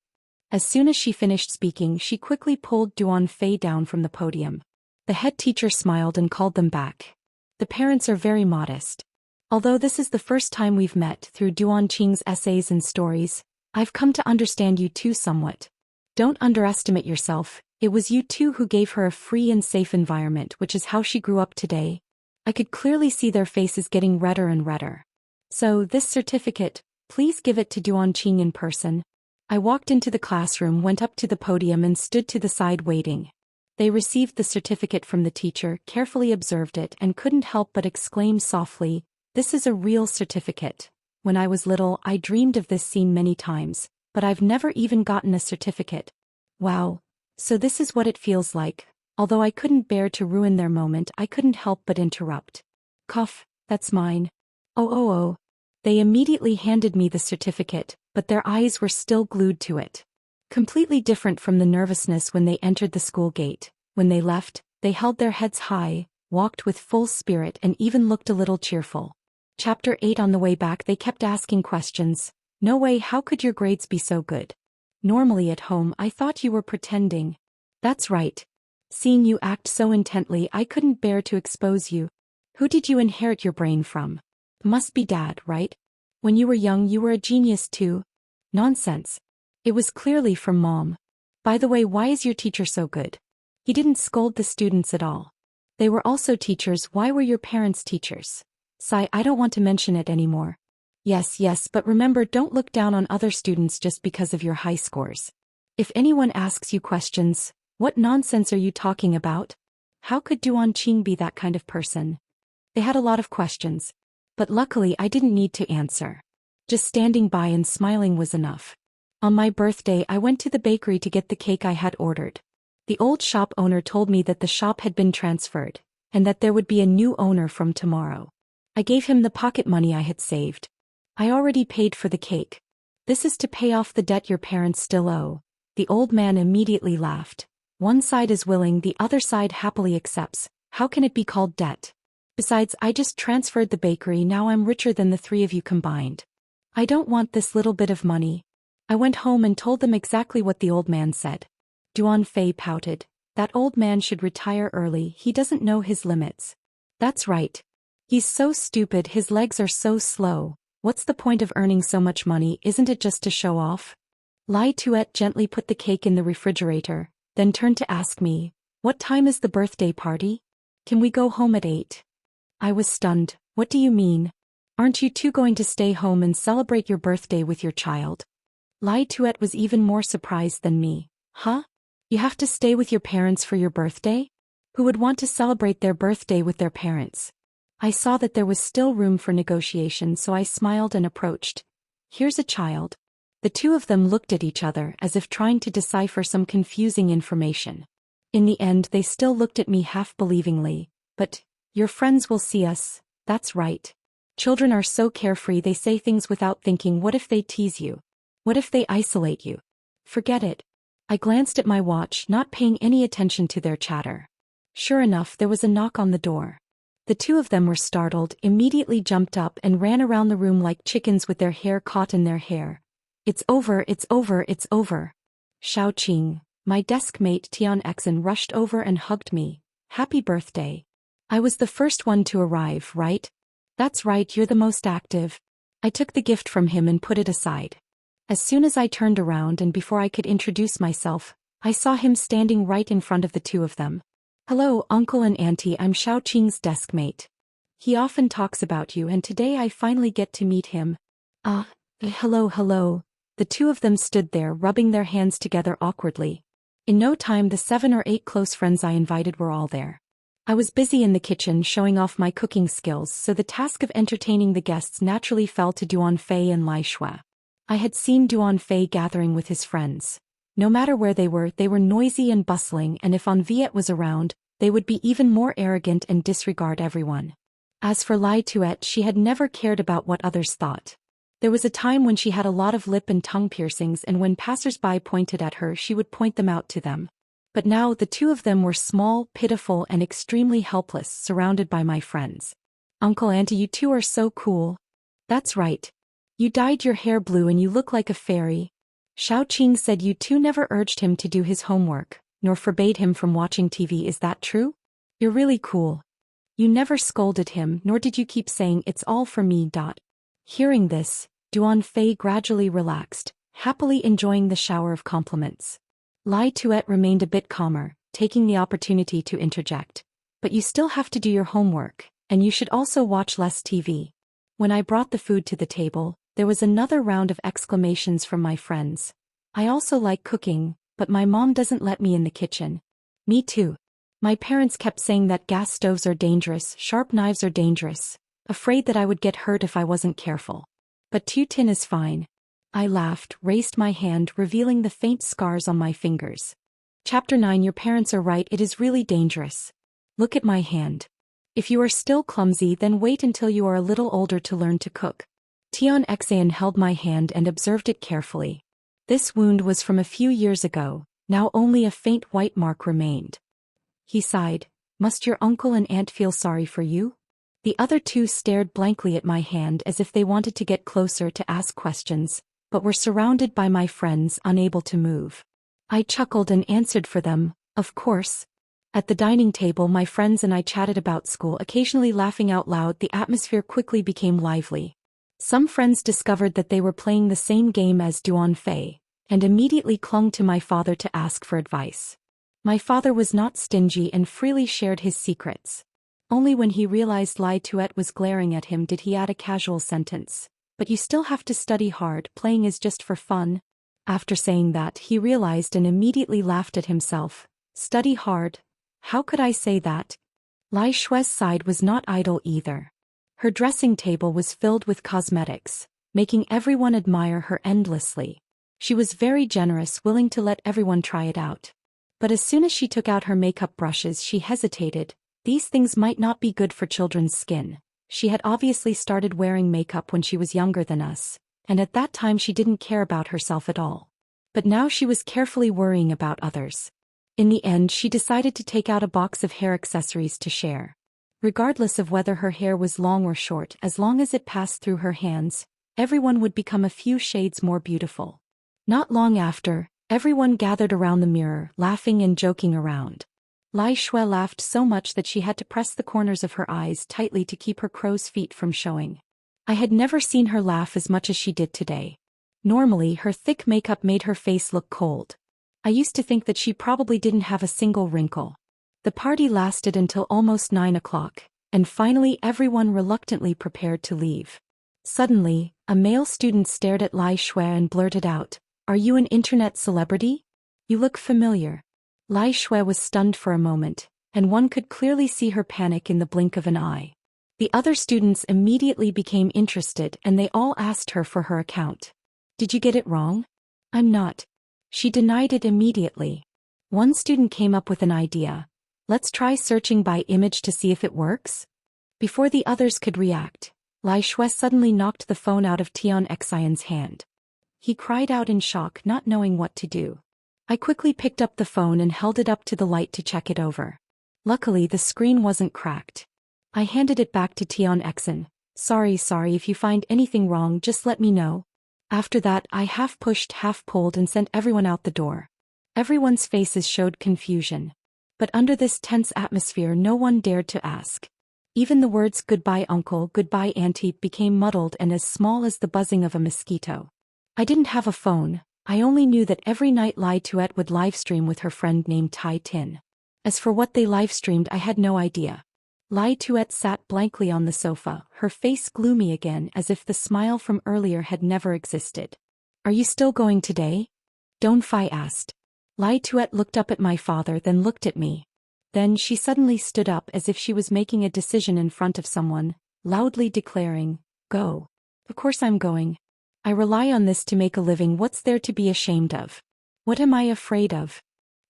As soon as she finished speaking, she quickly pulled Duan Fei down from the podium. The head teacher smiled and called them back. "The parents are very modest. Although this is the first time we've met through Duan Qing's essays and stories, I've come to understand you two somewhat. Don't underestimate yourself. It was you two who gave her a free and safe environment, which is how she grew up today." I could clearly see their faces getting redder and redder. "So, this certificate, please give it to Duan Qing in person." I walked into the classroom, went up to the podium and stood to the side waiting. They received the certificate from the teacher, carefully observed it, and couldn't help but exclaim softly, "This is a real certificate. When I was little, I dreamed of this scene many times, but I've never even gotten a certificate. Wow. So this is what it feels like." Although I couldn't bear to ruin their moment, I couldn't help but interrupt. "Cough, that's mine." Oh. They immediately handed me the certificate, but their eyes were still glued to it. Completely different from the nervousness when they entered the school gate, When they left, they held their heads high, walked with full spirit and even looked a little cheerful. Chapter 8. On the way back they kept asking questions. No way, how could your grades be so good? Normally at home I thought you were pretending. That's right. Seeing you act so intently I couldn't bear to expose you. Who did you inherit your brain from? Must be Dad, right? When you were young you were a genius too. Nonsense. It was clearly from Mom. By the way, why is your teacher so good? He didn't scold the students at all. They were also teachers. Why were your parents teachers? Sigh, I don't want to mention it anymore. Yes, but remember, don't look down on other students just because of your high scores. If anyone asks you questions, what nonsense are you talking about? How could Duan Qing be that kind of person? They had a lot of questions. But luckily I didn't need to answer. Just standing by and smiling was enough. On my birthday I went to the bakery to get the cake I had ordered. The old shop owner told me that the shop had been transferred, and that there would be a new owner from tomorrow. I gave him the pocket money I had saved. I already paid for the cake. This is to pay off the debt your parents still owe. The old man immediately laughed. One side is willing, the other side happily accepts. How can it be called debt? Besides, I just transferred the bakery, now I'm richer than the three of you combined. I don't want this little bit of money. I went home and told them exactly what the old man said. Duan Fei pouted. That old man should retire early, he doesn't know his limits. That's right. He's so stupid, his legs are so slow. What's the point of earning so much money, isn't it just to show off? Lai Tuet gently put the cake in the refrigerator, then turned to ask me, what time is the birthday party? Can we go home at 8? I was stunned. What do you mean? Aren't you two going to stay home and celebrate your birthday with your child? Lai Tuet was even more surprised than me. Huh? You have to stay with your parents for your birthday? Who would want to celebrate their birthday with their parents? I saw that there was still room for negotiation, so I smiled and approached. Here's a child. The two of them looked at each other as if trying to decipher some confusing information. In the end they still looked at me half-believingly. But, your friends will see us, that's right. Children are so carefree, they say things without thinking. What if they tease you? What if they isolate you? Forget it. I glanced at my watch, not paying any attention to their chatter. Sure enough, there was a knock on the door. The two of them were startled, immediately jumped up and ran around the room like chickens with their hair caught in their hair. It's over, it's over, it's over. Shao Qing, my desk mate Tian Exen, rushed over and hugged me. Happy birthday. I was the first one to arrive, right? That's right, you're the most active. I took the gift from him and put it aside. As soon as I turned around and before I could introduce myself, I saw him standing right in front of the two of them. Hello, Uncle and Auntie, I'm Shao Qing's desk mate. He often talks about you and today I finally get to meet him. Hello. The two of them stood there rubbing their hands together awkwardly. In no time the 7 or 8 close friends I invited were all there. I was busy in the kitchen showing off my cooking skills, so the task of entertaining the guests naturally fell to Duan Fei and Lai Shue. I had seen Duan Fei gathering with his friends. No matter where they were noisy and bustling, and if An Viet was around, they would be even more arrogant and disregard everyone. As for Lai Tuet, she had never cared about what others thought. There was a time when she had a lot of lip and tongue piercings, and when passers-by pointed at her she would point them out to them. But now the two of them were small, pitiful and extremely helpless, surrounded by my friends. Uncle, Auntie, you two are so cool. That's right. You dyed your hair blue and you look like a fairy. Shao Qing said you two never urged him to do his homework, nor forbade him from watching TV, is that true? You're really cool. You never scolded him, nor did you keep saying it's all for me. Hearing this, Duan Fei gradually relaxed, happily enjoying the shower of compliments. Lai Tuet remained a bit calmer, taking the opportunity to interject. But you still have to do your homework, and you should also watch less TV. When I brought the food to the table, there was another round of exclamations from my friends. I also like cooking, but my mom doesn't let me in the kitchen. Me too. My parents kept saying that gas stoves are dangerous, sharp knives are dangerous, afraid that I would get hurt if I wasn't careful. But Tu Tin is fine. I laughed, raised my hand, revealing the faint scars on my fingers. Chapter 9. Your parents are right, it is really dangerous. Look at my hand. If you are still clumsy, then wait until you are a little older to learn to cook. Tian Exan held my hand and observed it carefully. This wound was from a few years ago, now only a faint white mark remained. He sighed. Must your uncle and aunt feel sorry for you? The other two stared blankly at my hand as if they wanted to get closer to ask questions, but were surrounded by my friends unable to move. I chuckled and answered for them, of course. At the dining table my friends and I chatted about school, occasionally laughing out loud. The atmosphere quickly became lively. Some friends discovered that they were playing the same game as Duan Fei, and immediately clung to my father to ask for advice. My father was not stingy and freely shared his secrets. Only when he realized Lai Tuet was glaring at him did he add a casual sentence. But you still have to study hard, playing is just for fun. After saying that, he realized and immediately laughed at himself. Study hard? How could I say that? Lai Shue's side was not idle either. Her dressing table was filled with cosmetics, making everyone admire her endlessly. She was very generous, willing to let everyone try it out. But as soon as she took out her makeup brushes, she hesitated. These things might not be good for children's skin. She had obviously started wearing makeup when she was younger than us, and at that time she didn't care about herself at all. But now she was carefully worrying about others. In the end, she decided to take out a box of hair accessories to share. Regardless of whether her hair was long or short, as long as it passed through her hands, everyone would become a few shades more beautiful. Not long after, everyone gathered around the mirror, laughing and joking around. Lai Shue laughed so much that she had to press the corners of her eyes tightly to keep her crow's feet from showing. I had never seen her laugh as much as she did today. Normally, her thick makeup made her face look cold. I used to think that she probably didn't have a single wrinkle. The party lasted until almost 9 o'clock, and finally everyone reluctantly prepared to leave. Suddenly, a male student stared at Lai Shue and blurted out, "Are you an internet celebrity? You look familiar." Lai Shue was stunned for a moment, and one could clearly see her panic in the blink of an eye. The other students immediately became interested and they all asked her for her account. "Did you get it wrong?" "I'm not." She denied it immediately. One student came up with an idea. "Let's try searching by image to see if it works." Before the others could react, Lai Shue suddenly knocked the phone out of Tian Xian's hand. He cried out in shock, not knowing what to do. I quickly picked up the phone and held it up to the light to check it over. Luckily, the screen wasn't cracked. I handed it back to Tian Xian. Sorry, if you find anything wrong, just let me know." After that, I half pushed, half pulled and sent everyone out the door. Everyone's faces showed confusion. But under this tense atmosphere, no one dared to ask. Even the words "goodbye uncle," "goodbye auntie" became muddled and as small as the buzzing of a mosquito. I didn't have a phone. I only knew that every night Lai Tuet would livestream with her friend named Tai Tin. As for what they livestreamed, I had no idea. Lai Tuet sat blankly on the sofa, her face gloomy again as if the smile from earlier had never existed. "Are you still going today?" Don Fai asked. Lai Tuet looked up at my father, then looked at me. Then she suddenly stood up as if she was making a decision in front of someone, loudly declaring, "Go. Of course I'm going. I rely on this to make a living. What's there to be ashamed of? What am I afraid of?"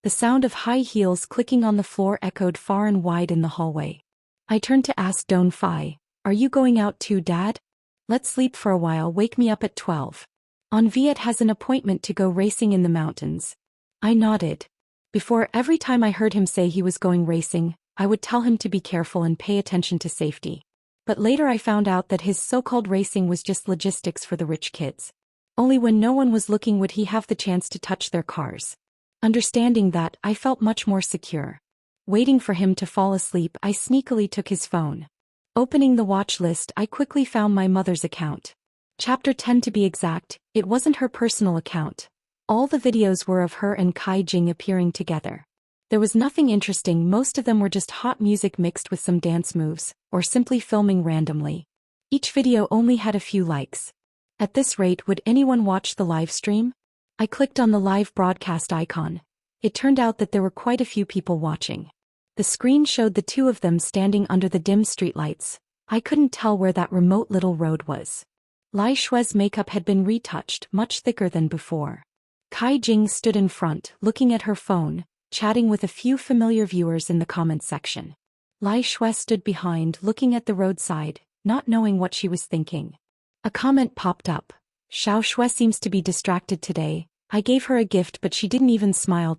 The sound of high heels clicking on the floor echoed far and wide in the hallway. I turned to ask Don Fai, "Are you going out too, Dad? Let's sleep for a while, wake me up at 12. On Viet has an appointment to go racing in the mountains." I nodded. Before, every time I heard him say he was going racing, I would tell him to be careful and pay attention to safety. But later I found out that his so-called racing was just logistics for the rich kids. Only when no one was looking would he have the chance to touch their cars. Understanding that, I felt much more secure. Waiting for him to fall asleep, I sneakily took his phone. Opening the watch list, I quickly found my mother's account. Chapter 10 to be exact, it wasn't her personal account. All the videos were of her and Kai Jing appearing together. There was nothing interesting, most of them were just hot music mixed with some dance moves, or simply filming randomly. Each video only had a few likes. At this rate, would anyone watch the live stream? I clicked on the live broadcast icon. It turned out that there were quite a few people watching. The screen showed the two of them standing under the dim streetlights. I couldn't tell where that remote little road was. Lai Shue's makeup had been retouched, much thicker than before. Kai Jing stood in front, looking at her phone, chatting with a few familiar viewers in the comments section. Lai Shue stood behind, looking at the roadside, not knowing what she was thinking. A comment popped up. "Xiao Shue seems to be distracted today. I gave her a gift but she didn't even smile.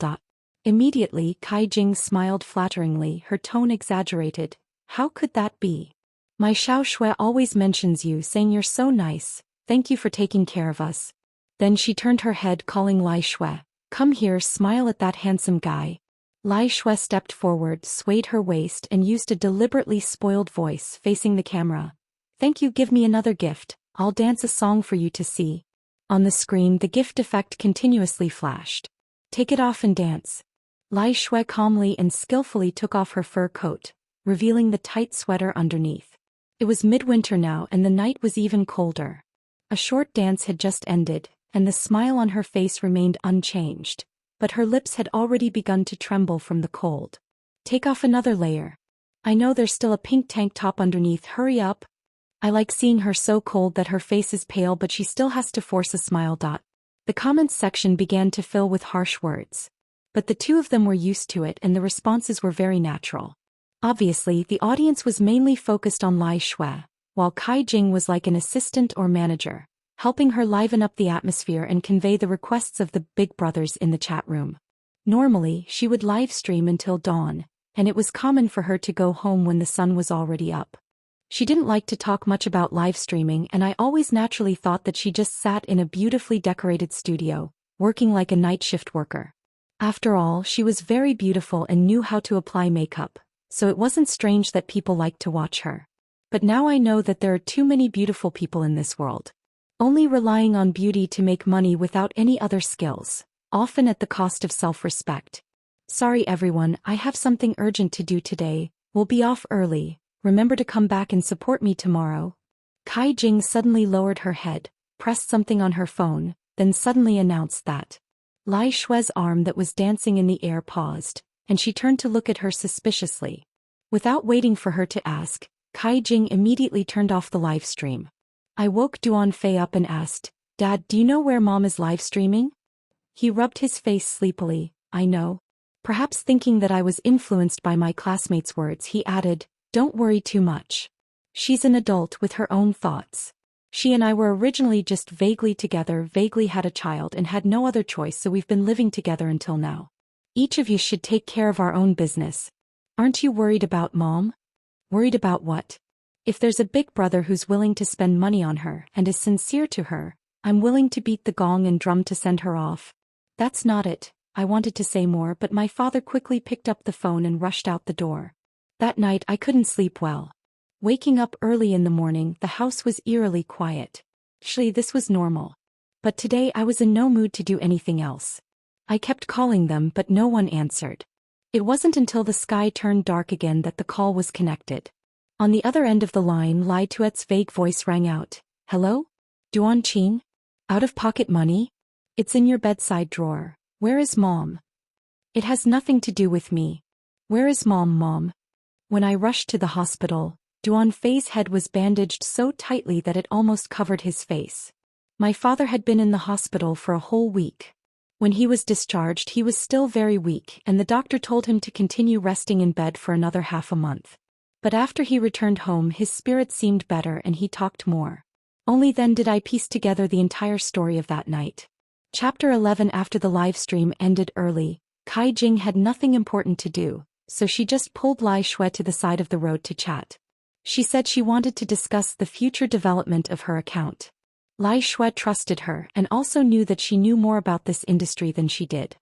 Immediately, Kai Jing smiled flatteringly, her tone exaggerated. How could that be? My Xiao Shui always mentions you, saying you're so nice. Thank you for taking care of us. Then she turned her head, calling Lai Shui. Come here, smile at that handsome guy. Lai Shui stepped forward, swayed her waist, and used a deliberately spoiled voice, facing the camera. Thank you, give me another gift. I'll dance a song for you to see. On the screen, the gift effect continuously flashed. Take it off and dance. Lai Shui calmly and skillfully took off her fur coat, revealing the tight sweater underneath. It was midwinter now and the night was even colder. A short dance had just ended, and the smile on her face remained unchanged, but her lips had already begun to tremble from the cold. Take off another layer. I know there's still a pink tank top underneath, hurry up. I like seeing her so cold that her face is pale, but she still has to force a smile. The comments section began to fill with harsh words. But the two of them were used to it and the responses were very natural. Obviously, the audience was mainly focused on Lai Shui, while Kai Jing was like an assistant or manager, helping her liven up the atmosphere and convey the requests of the big brothers in the chat room. Normally, she would live stream until dawn, and it was common for her to go home when the sun was already up. She didn't like to talk much about live streaming, and I always naturally thought that she just sat in a beautifully decorated studio, working like a night shift worker. After all, she was very beautiful and knew how to apply makeup, so it wasn't strange that people liked to watch her. But now I know that there are too many beautiful people in this world. Only relying on beauty to make money without any other skills, often at the cost of self-respect. Sorry everyone, I have something urgent to do today, we'll be off early, remember to come back and support me tomorrow. Kai Jing suddenly lowered her head, pressed something on her phone, then suddenly announced that Lai Shui's arm that was dancing in the air paused, and she turned to look at her suspiciously. Without waiting for her to ask, Kai Jing immediately turned off the live stream. I woke Duan Fei up and asked, Dad, do you know where Mom is live streaming? He rubbed his face sleepily. I know. Perhaps thinking that I was influenced by my classmates' words, he added, Don't worry too much. She's an adult with her own thoughts. She and I were originally just vaguely together, vaguely had a child and had no other choice, so we've been living together until now. Each of you should take care of our own business. Aren't you worried about Mom? Worried about what? If there's a big brother who's willing to spend money on her and is sincere to her, I'm willing to beat the gong and drum to send her off. That's not it. I wanted to say more, but my father quickly picked up the phone and rushed out the door. That night I couldn't sleep well. Waking up early in the morning, the house was eerily quiet. Actually, this was normal. But today I was in no mood to do anything else. I kept calling them, but no one answered. It wasn't until the sky turned dark again that the call was connected. On the other end of the line, Lai Tuet's vague voice rang out. Hello? Duan Qing? Out of pocket money? It's in your bedside drawer. Where is Mom? It has nothing to do with me. Where is Mom, Mom? When I rushed to the hospital, Duan Fei's head was bandaged so tightly that it almost covered his face. My father had been in the hospital for a whole week. When he was discharged, he was still very weak, and the doctor told him to continue resting in bed for another half a month. But after he returned home, his spirits seemed better and he talked more. Only then did I piece together the entire story of that night. Chapter 11. After the live stream ended early, Kai Jing had nothing important to do, so she just pulled Lai Shui to the side of the road to chat. She said she wanted to discuss the future development of her account. Lai Shui trusted her and also knew that she knew more about this industry than she did.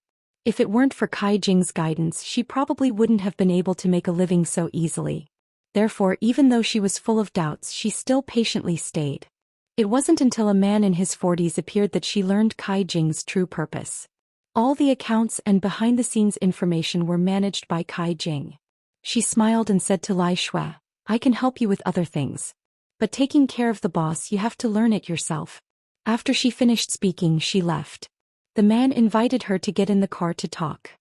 If it weren't for Kai Jing's guidance, she probably wouldn't have been able to make a living so easily. Therefore, even though she was full of doubts, she still patiently stayed. It wasn't until a man in his 40s appeared that she learned Kai Jing's true purpose. All the accounts and behind-the-scenes information were managed by Kai Jing. She smiled and said to Lai Shui, I can help you with other things. But taking care of the boss, you have to learn it yourself. After she finished speaking, she left. The man invited her to get in the car to talk.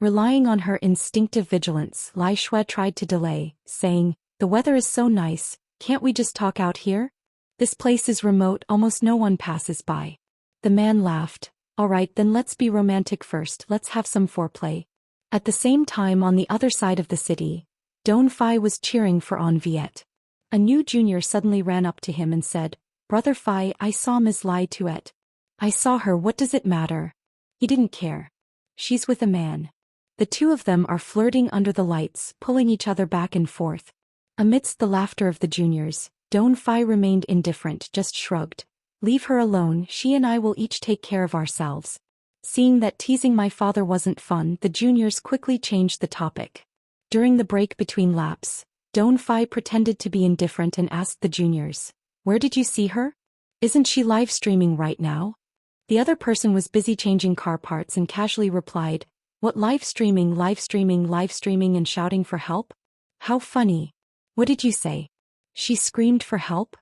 Relying on her instinctive vigilance, Lai Shui tried to delay, saying, The weather is so nice, can't we just talk out here? This place is remote, almost no one passes by. The man laughed. All right, then let's be romantic first, let's have some foreplay. At the same time, on the other side of the city, Don Fai was cheering for An Viet. A new junior suddenly ran up to him and said, Brother Fai, I saw Ms. Lai Tuet. I saw her, what does it matter? He didn't care. She's with a man. The two of them are flirting under the lights, pulling each other back and forth. Amidst the laughter of the juniors, Don Fai remained indifferent, just shrugged. Leave her alone, she and I will each take care of ourselves. Seeing that teasing my father wasn't fun, the juniors quickly changed the topic. During the break between laps, Don Fai pretended to be indifferent and asked the juniors, "Where did you see her? Isn't she live streaming right now?" The other person was busy changing car parts and casually replied, "What live streaming, and shouting for help? How funny. What did you say? She screamed for help?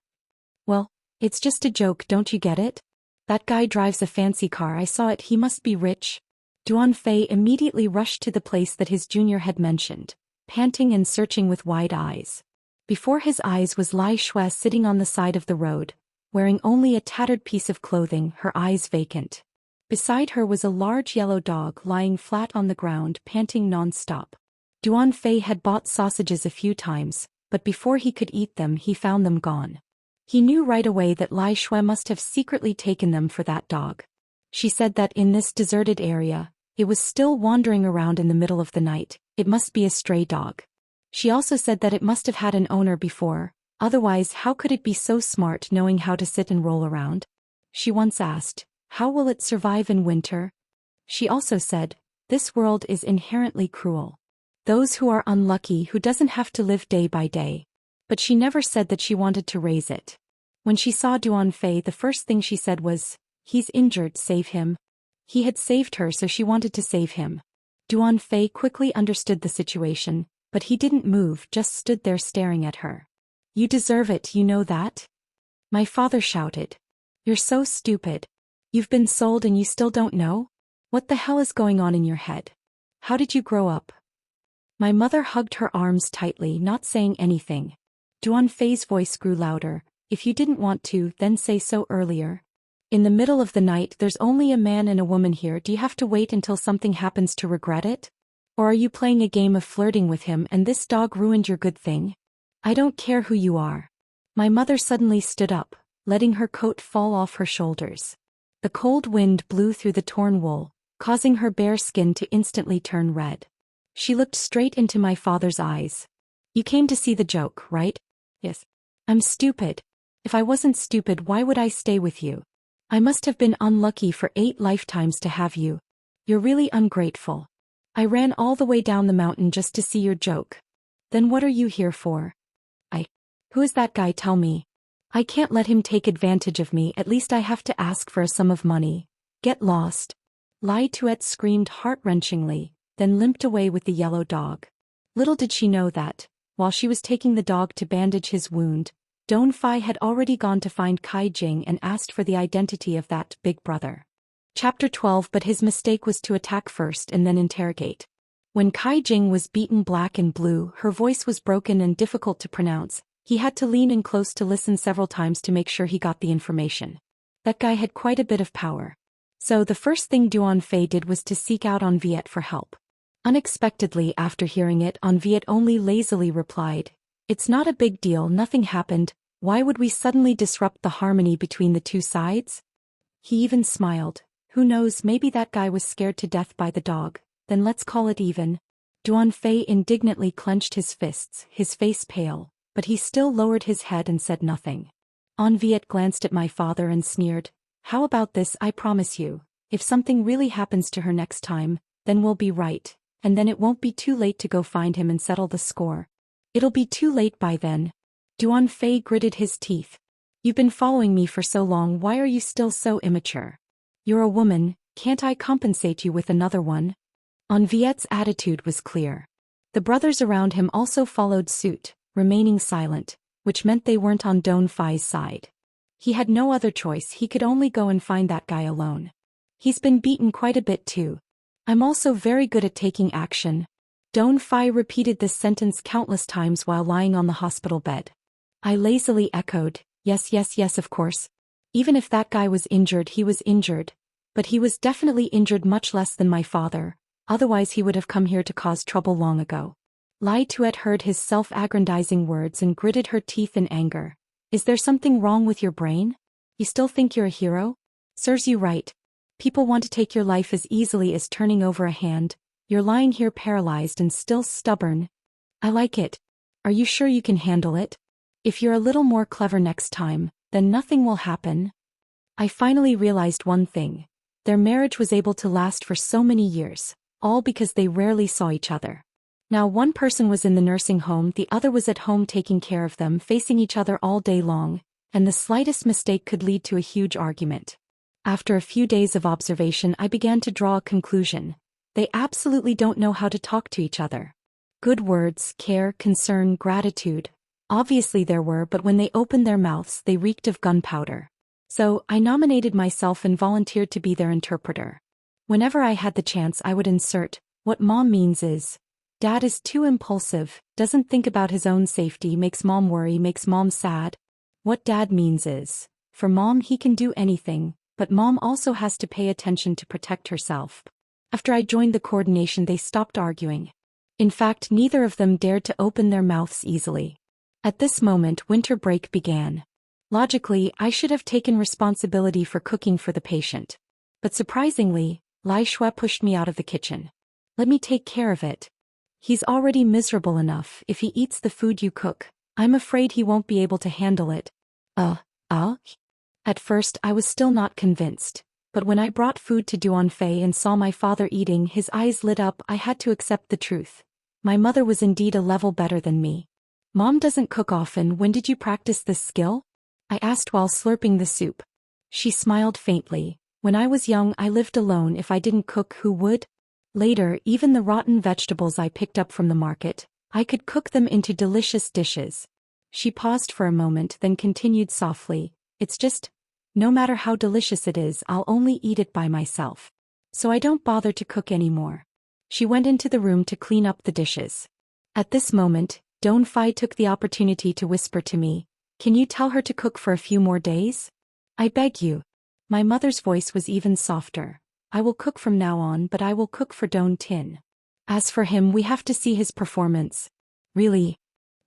Well, it's just a joke, don't you get it? That guy drives a fancy car, I saw it, he must be rich." Duan Fei immediately rushed to the place that his junior had mentioned, panting and searching with wide eyes. Before his eyes was Lai Shui sitting on the side of the road, wearing only a tattered piece of clothing, her eyes vacant. Beside her was a large yellow dog lying flat on the ground, panting non-stop. Duan Fei had bought sausages a few times, but before he could eat them he found them gone. He knew right away that Lai Shui must have secretly taken them for that dog. She said that in this deserted area, it was still wandering around in the middle of the night, it must be a stray dog. She also said that it must have had an owner before, otherwise how could it be so smart knowing how to sit and roll around? She once asked, "How will it survive in winter?" She also said, "This world is inherently cruel. Those who are unlucky who doesn't have to live day by day." But she never said that she wanted to raise it. When she saw Duan Fei, the first thing she said was, "He's injured, save him." He had saved her, so she wanted to save him. Duan Fei quickly understood the situation, but he didn't move, just stood there staring at her. "You deserve it, you know that?" My father shouted. "You're so stupid. You've been sold and you still don't know? What the hell is going on in your head? How did you grow up?" My mother hugged her arms tightly, not saying anything. Duan Fei's voice grew louder. "If you didn't want to, then say so earlier. In the middle of the night there's only a man and a woman here, do you have to wait until something happens to regret it? Or are you playing a game of flirting with him and this dog ruined your good thing? I don't care who you are." My mother suddenly stood up, letting her coat fall off her shoulders. The cold wind blew through the torn wool, causing her bare skin to instantly turn red. She looked straight into my father's eyes. "You came to see the joke, right?" "Yes." "I'm stupid. If I wasn't stupid, why would I stay with you? I must have been unlucky for 8 lifetimes to have you. You're really ungrateful. I ran all the way down the mountain just to see your joke. Then what are you here for?" Who is that guy, tell me? I can't let him take advantage of me, at least I have to ask for a sum of money. Get lost." Lai Tuet screamed heart-wrenchingly, then limped away with the yellow dog. Little did she know that, while she was taking the dog to bandage his wound, Don Fai had already gone to find Kai Jing and asked for the identity of that big brother. Chapter 12. But his mistake was to attack first and then interrogate. When Kai Jing was beaten black and blue, her voice was broken and difficult to pronounce. He had to lean in close to listen several times to make sure he got the information. That guy had quite a bit of power. So the first thing Duan Fei did was to seek out On Viet for help. Unexpectedly, after hearing it, On Viet only lazily replied, "It's not a big deal, nothing happened. Why would we suddenly disrupt the harmony between the two sides?" He even smiled. "Who knows, maybe that guy was scared to death by the dog. Then let's call it even." Duan Fei indignantly clenched his fists, his face pale, but he still lowered his head and said nothing. On Viet glanced at my father and sneered, "How about this? I promise you, if something really happens to her next time, then we'll be right, and then it won't be too late to go find him and settle the score." "It'll be too late by then." Duan Fei gritted his teeth. "You've been following me for so long, why are you still so immature? You're a woman, can't I compensate you with another one?" On Viet's attitude was clear. The brothers around him also followed suit, remaining silent, which meant they weren't on Don Fai's side. He had no other choice, he could only go and find that guy alone. "He's been beaten quite a bit too. I'm also very good at taking action." Don Fai repeated this sentence countless times while lying on the hospital bed. I lazily echoed, "Yes, yes, yes, of course. Even if that guy was injured, he was injured. But he was definitely injured much less than my father, otherwise he would have come here to cause trouble long ago." Lai Tuet heard his self-aggrandizing words and gritted her teeth in anger. "Is there something wrong with your brain? You still think you're a hero? Serves you right. People want to take your life as easily as turning over a hand. You're lying here paralyzed and still stubborn. I like it. Are you sure you can handle it? If you're a little more clever next time, then nothing will happen. I finally realized one thing. Their marriage was able to last for so many years, all because they rarely saw each other. Now one person was in the nursing home, the other was at home taking care of them, facing each other all day long, and the slightest mistake could lead to a huge argument. After a few days of observation, I began to draw a conclusion. They absolutely don't know how to talk to each other. Good words, care, concern, gratitude. Obviously there were, but when they opened their mouths, they reeked of gunpowder. So, I nominated myself and volunteered to be their interpreter. Whenever I had the chance, I would insert, "What Mom means is, Dad is too impulsive, doesn't think about his own safety, makes Mom worry, makes Mom sad. What Dad means is, for Mom he can do anything, but Mom also has to pay attention to protect herself." After I joined the coordination, they stopped arguing. In fact, neither of them dared to open their mouths easily. At this moment, winter break began. Logically, I should have taken responsibility for cooking for the patient. But surprisingly, Lai Shui pushed me out of the kitchen. "Let me take care of it. He's already miserable enough. If he eats the food you cook, I'm afraid he won't be able to handle it." At first, I was still not convinced. But when I brought food to Duanfei and saw my father eating, his eyes lit up. I had to accept the truth. My mother was indeed a level better than me. "Mom doesn't cook often. When did you practice this skill?" I asked while slurping the soup. She smiled faintly. "When I was young, I lived alone. If I didn't cook, who would? Later, even the rotten vegetables I picked up from the market, I could cook them into delicious dishes." She paused for a moment, then continued softly, "It's just, no matter how delicious it is, I'll only eat it by myself. So I don't bother to cook anymore." She went into the room to clean up the dishes. At this moment, Duanfei took the opportunity to whisper to me, "Can you tell her to cook for a few more days? I beg you." My mother's voice was even softer. "I will cook from now on, but I will cook for Don Tin. As for him, we have to see his performance." "Really?"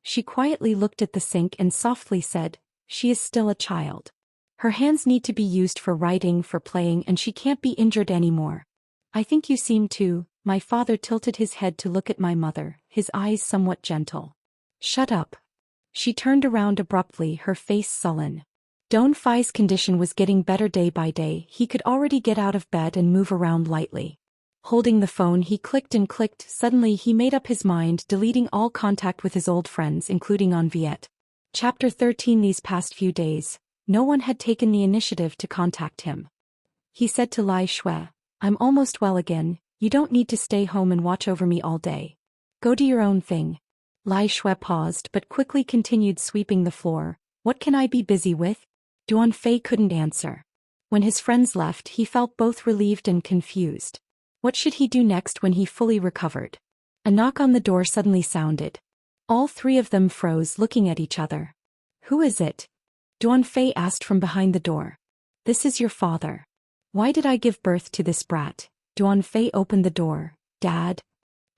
She quietly looked at the sink and softly said, "She is still a child. Her hands need to be used for writing, for playing, and she can't be injured anymore." "I think you seem to." My father tilted his head to look at my mother, his eyes somewhat gentle. "Shut up." She turned around abruptly, her face sullen. Duanfei's condition was getting better day by day. He could already get out of bed and move around lightly. Holding the phone, he clicked and clicked. Suddenly he made up his mind, deleting all contact with his old friends, including on Viet. Chapter 13. These past few days, no one had taken the initiative to contact him. He said to Lai Shui, "I'm almost well again. You don't need to stay home and watch over me all day. Go do your own thing." Lai Shui paused but quickly continued sweeping the floor. "What can I be busy with?" Duanfei couldn't answer. When his friends left, he felt both relieved and confused. What should he do next when he fully recovered? A knock on the door suddenly sounded. All three of them froze, looking at each other. "Who is it?" Duanfei asked from behind the door. "This is your father." "Why did I give birth to this brat?" Duanfei opened the door. "Dad?"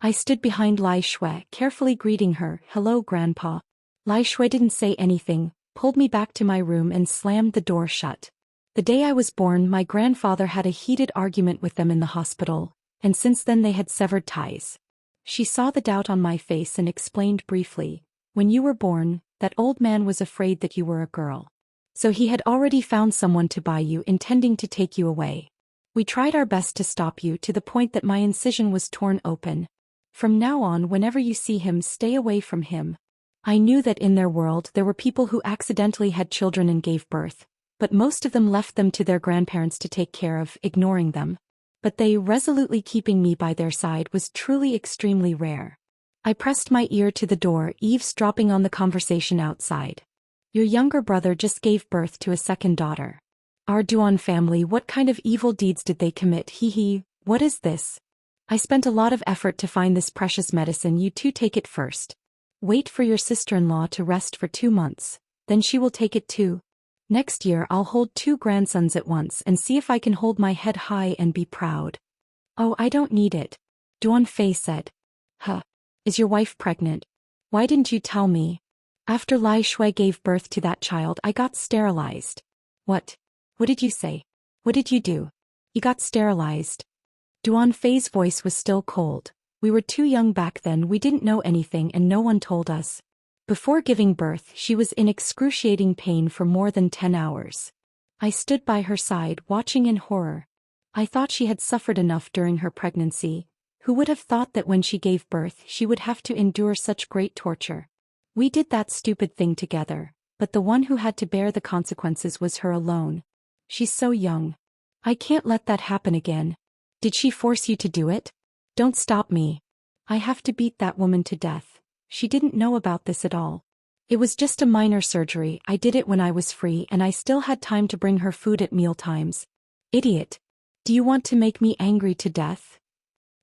I stood behind Lai Shui, carefully greeting her. "Hello, Grandpa." Lai Shui didn't say anything, pulled me back to my room and slammed the door shut. The day I was born, my grandfather had a heated argument with them in the hospital, and since then they had severed ties. She saw the doubt on my face and explained briefly, "When you were born, that old man was afraid that you were a girl. So he had already found someone to buy you, intending to take you away. We tried our best to stop you, to the point that my incision was torn open. From now on, whenever you see him, stay away from him." I knew that in their world there were people who accidentally had children and gave birth, but most of them left them to their grandparents to take care of, ignoring them. But they, resolutely keeping me by their side, was truly extremely rare. I pressed my ear to the door, eavesdropping on the conversation outside. "Your younger brother just gave birth to a second daughter. Our Duan family, what kind of evil deeds did they commit? Hee. What is this? I spent a lot of effort to find this precious medicine. You two take it first. Wait for your sister-in-law to rest for 2 months, then she will take it too. Next year I'll hold 2 grandsons at once and see if I can hold my head high and be proud." "Oh, I don't need it," Duanfei said. Is your wife pregnant? Why didn't you tell me?" "After Lai Shui gave birth to that child, I got sterilized." "What? What did you say? What did you do?" "You got sterilized." Duan Fei's voice was still cold. We were too young back then, we didn't know anything and no one told us. Before giving birth, she was in excruciating pain for more than 10 hours. I stood by her side, watching in horror. I thought she had suffered enough during her pregnancy. Who would have thought that when she gave birth she would have to endure such great torture? We did that stupid thing together, but the one who had to bear the consequences was her alone. She's so young. I can't let that happen again. Did she force you to do it? Don't stop me. I have to beat that woman to death. She didn't know about this at all. It was just a minor surgery, I did it when I was free and I still had time to bring her food at mealtimes. Idiot. Do you want to make me angry to death?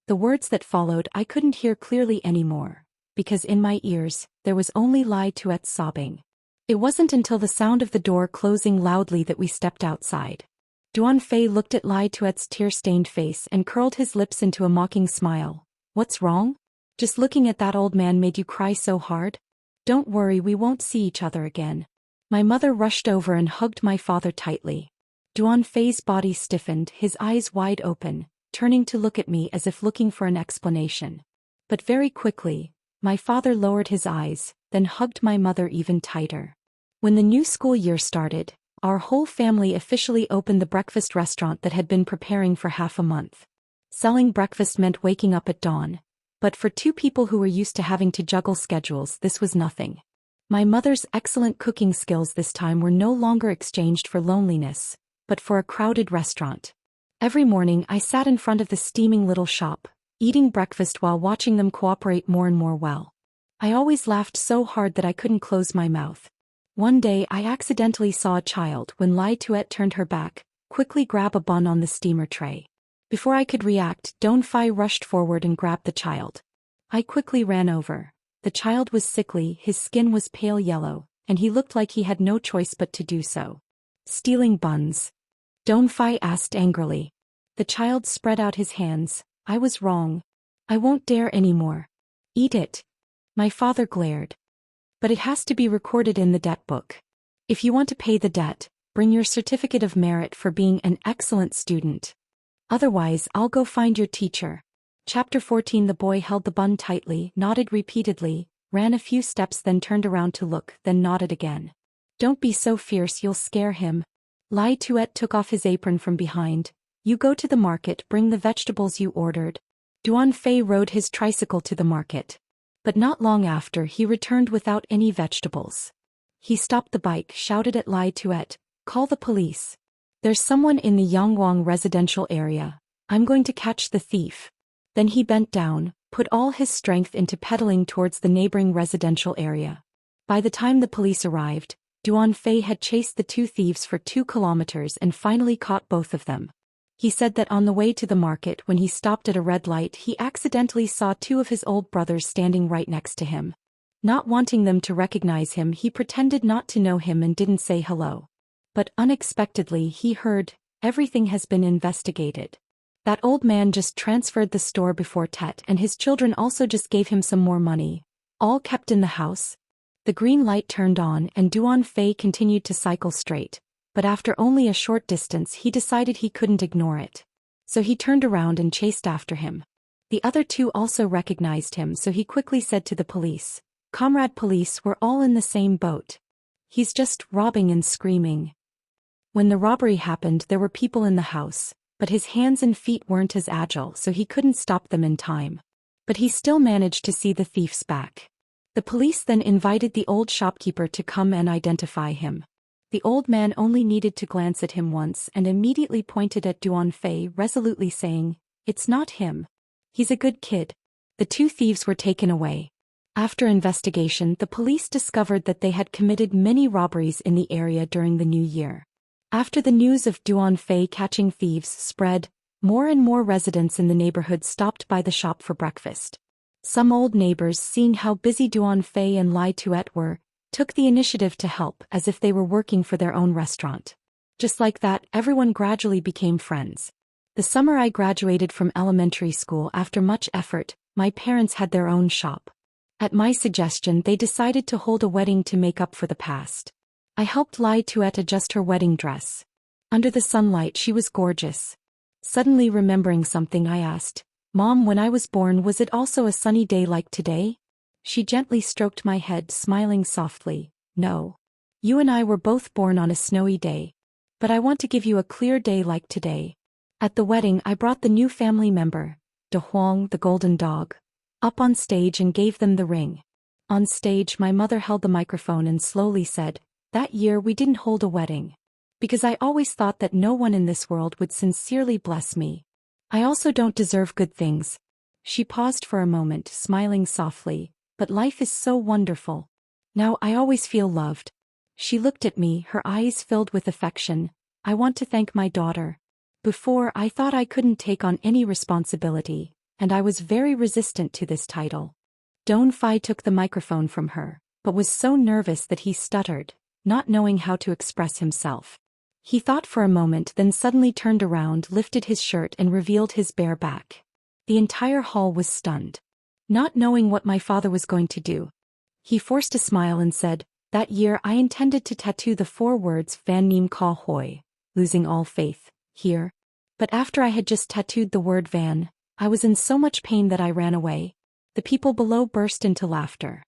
The words that followed I couldn't hear clearly anymore, because in my ears, there was only Lai Tuet's sobbing. It wasn't until the sound of the door closing loudly that we stepped outside. Duan Fei looked at Lai Tuet's tear-stained face and curled his lips into a mocking smile. What's wrong? Just looking at that old man made you cry so hard? Don't worry, we won't see each other again. My mother rushed over and hugged my father tightly. Duan Fei's body stiffened, his eyes wide open, turning to look at me as if looking for an explanation. But very quickly, my father lowered his eyes, then hugged my mother even tighter. When the new school year started, our whole family officially opened the breakfast restaurant that had been preparing for half a month. Selling breakfast meant waking up at dawn, but for two people who were used to having to juggle schedules, this was nothing. My mother's excellent cooking skills this time were no longer exchanged for loneliness, but for a crowded restaurant. Every morning I sat in front of the steaming little shop, eating breakfast while watching them cooperate more and more well. I always laughed so hard that I couldn't close my mouth. One day I accidentally saw a child when Lai Tuet turned her back, quickly grab a bun on the steamer tray. Before I could react, Duan Fei rushed forward and grabbed the child. I quickly ran over. The child was sickly, his skin was pale yellow, and he looked like he had no choice but to do so. Stealing buns? Duan Fei asked angrily. The child spread out his hands. I was wrong. I won't dare anymore. Eat it. My father glared. But it has to be recorded in the debt book. If you want to pay the debt, bring your certificate of merit for being an excellent student. Otherwise, I'll go find your teacher. Chapter 14. The boy held the bun tightly, nodded repeatedly, ran a few steps, then turned around to look, then nodded again. Don't be so fierce, you'll scare him. Lai Tuet took off his apron from behind. You go to the market, bring the vegetables you ordered. Duan Fei rode his tricycle to the market. But not long after he returned without any vegetables. He stopped the bike, shouted at Lai Tuet, call the police. There's someone in the Yangwang residential area. I'm going to catch the thief. Then he bent down, put all his strength into pedaling towards the neighboring residential area. By the time the police arrived, Duan Fei had chased the two thieves for 2 kilometers and finally caught both of them. He said that on the way to the market, when he stopped at a red light, he accidentally saw 2 of his old brothers standing right next to him. Not wanting them to recognize him, he pretended not to know him and didn't say hello. But unexpectedly he heard, everything has been investigated. That old man just transferred the store before Tet, and his children also just gave him some more money. All kept in the house. The green light turned on and Duan Fei continued to cycle straight. But after only a short distance he decided he couldn't ignore it. So he turned around and chased after him. The other 2 also recognized him, so he quickly said to the police, Comrade police, we're all in the same boat. He's just robbing and screaming. When the robbery happened there were people in the house, but his hands and feet weren't as agile, so he couldn't stop them in time. But he still managed to see the thief's back. The police then invited the old shopkeeper to come and identify him. The old man only needed to glance at him once and immediately pointed at Duan Fei, resolutely saying, It's not him. He's a good kid. The 2 thieves were taken away. After investigation, the police discovered that they had committed many robberies in the area during the new year. After the news of Duan Fei catching thieves spread, more and more residents in the neighborhood stopped by the shop for breakfast. Some old neighbors, seeing how busy Duan Fei and Lai Tuet were, took the initiative to help as if they were working for their own restaurant. Just like that, everyone gradually became friends. The summer I graduated from elementary school, after much effort, my parents had their own shop. At my suggestion, they decided to hold a wedding to make up for the past. I helped Lai Tuet adjust her wedding dress. Under the sunlight she was gorgeous. Suddenly remembering something, I asked, "Mom, when I was born, was it also a sunny day like today?" She gently stroked my head, smiling softly. "No. You and I were both born on a snowy day. But I want to give you a clear day like today." At the wedding, I brought the new family member, De Huang, the golden dog, up on stage and gave them the ring. On stage, my mother held the microphone and slowly said, "That year we didn't hold a wedding. Because I always thought that no one in this world would sincerely bless me. I also don't deserve good things." She paused for a moment, smiling softly, "But life is so wonderful. Now I always feel loved." She looked at me, her eyes filled with affection. "I want to thank my daughter. Before, I thought I couldn't take on any responsibility, and I was very resistant to this title." Don Fai took the microphone from her, but was so nervous that he stuttered, not knowing how to express himself. He thought for a moment, then suddenly turned around, lifted his shirt and revealed his bare back. The entire hall was stunned. Not knowing what my father was going to do, he forced a smile and said, "That year I intended to tattoo the 4 words Van Neem Ka Hoi, losing all faith, here. But after I had just tattooed the word Van, I was in so much pain that I ran away." The people below burst into laughter.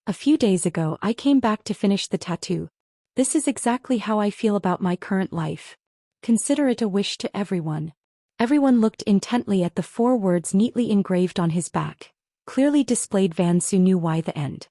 "A few days ago I came back to finish the tattoo. This is exactly how I feel about my current life. Consider it a wish to everyone." Everyone looked intently at the 4 words neatly engraved on his back. Clearly displayed. Van Su knew why the end.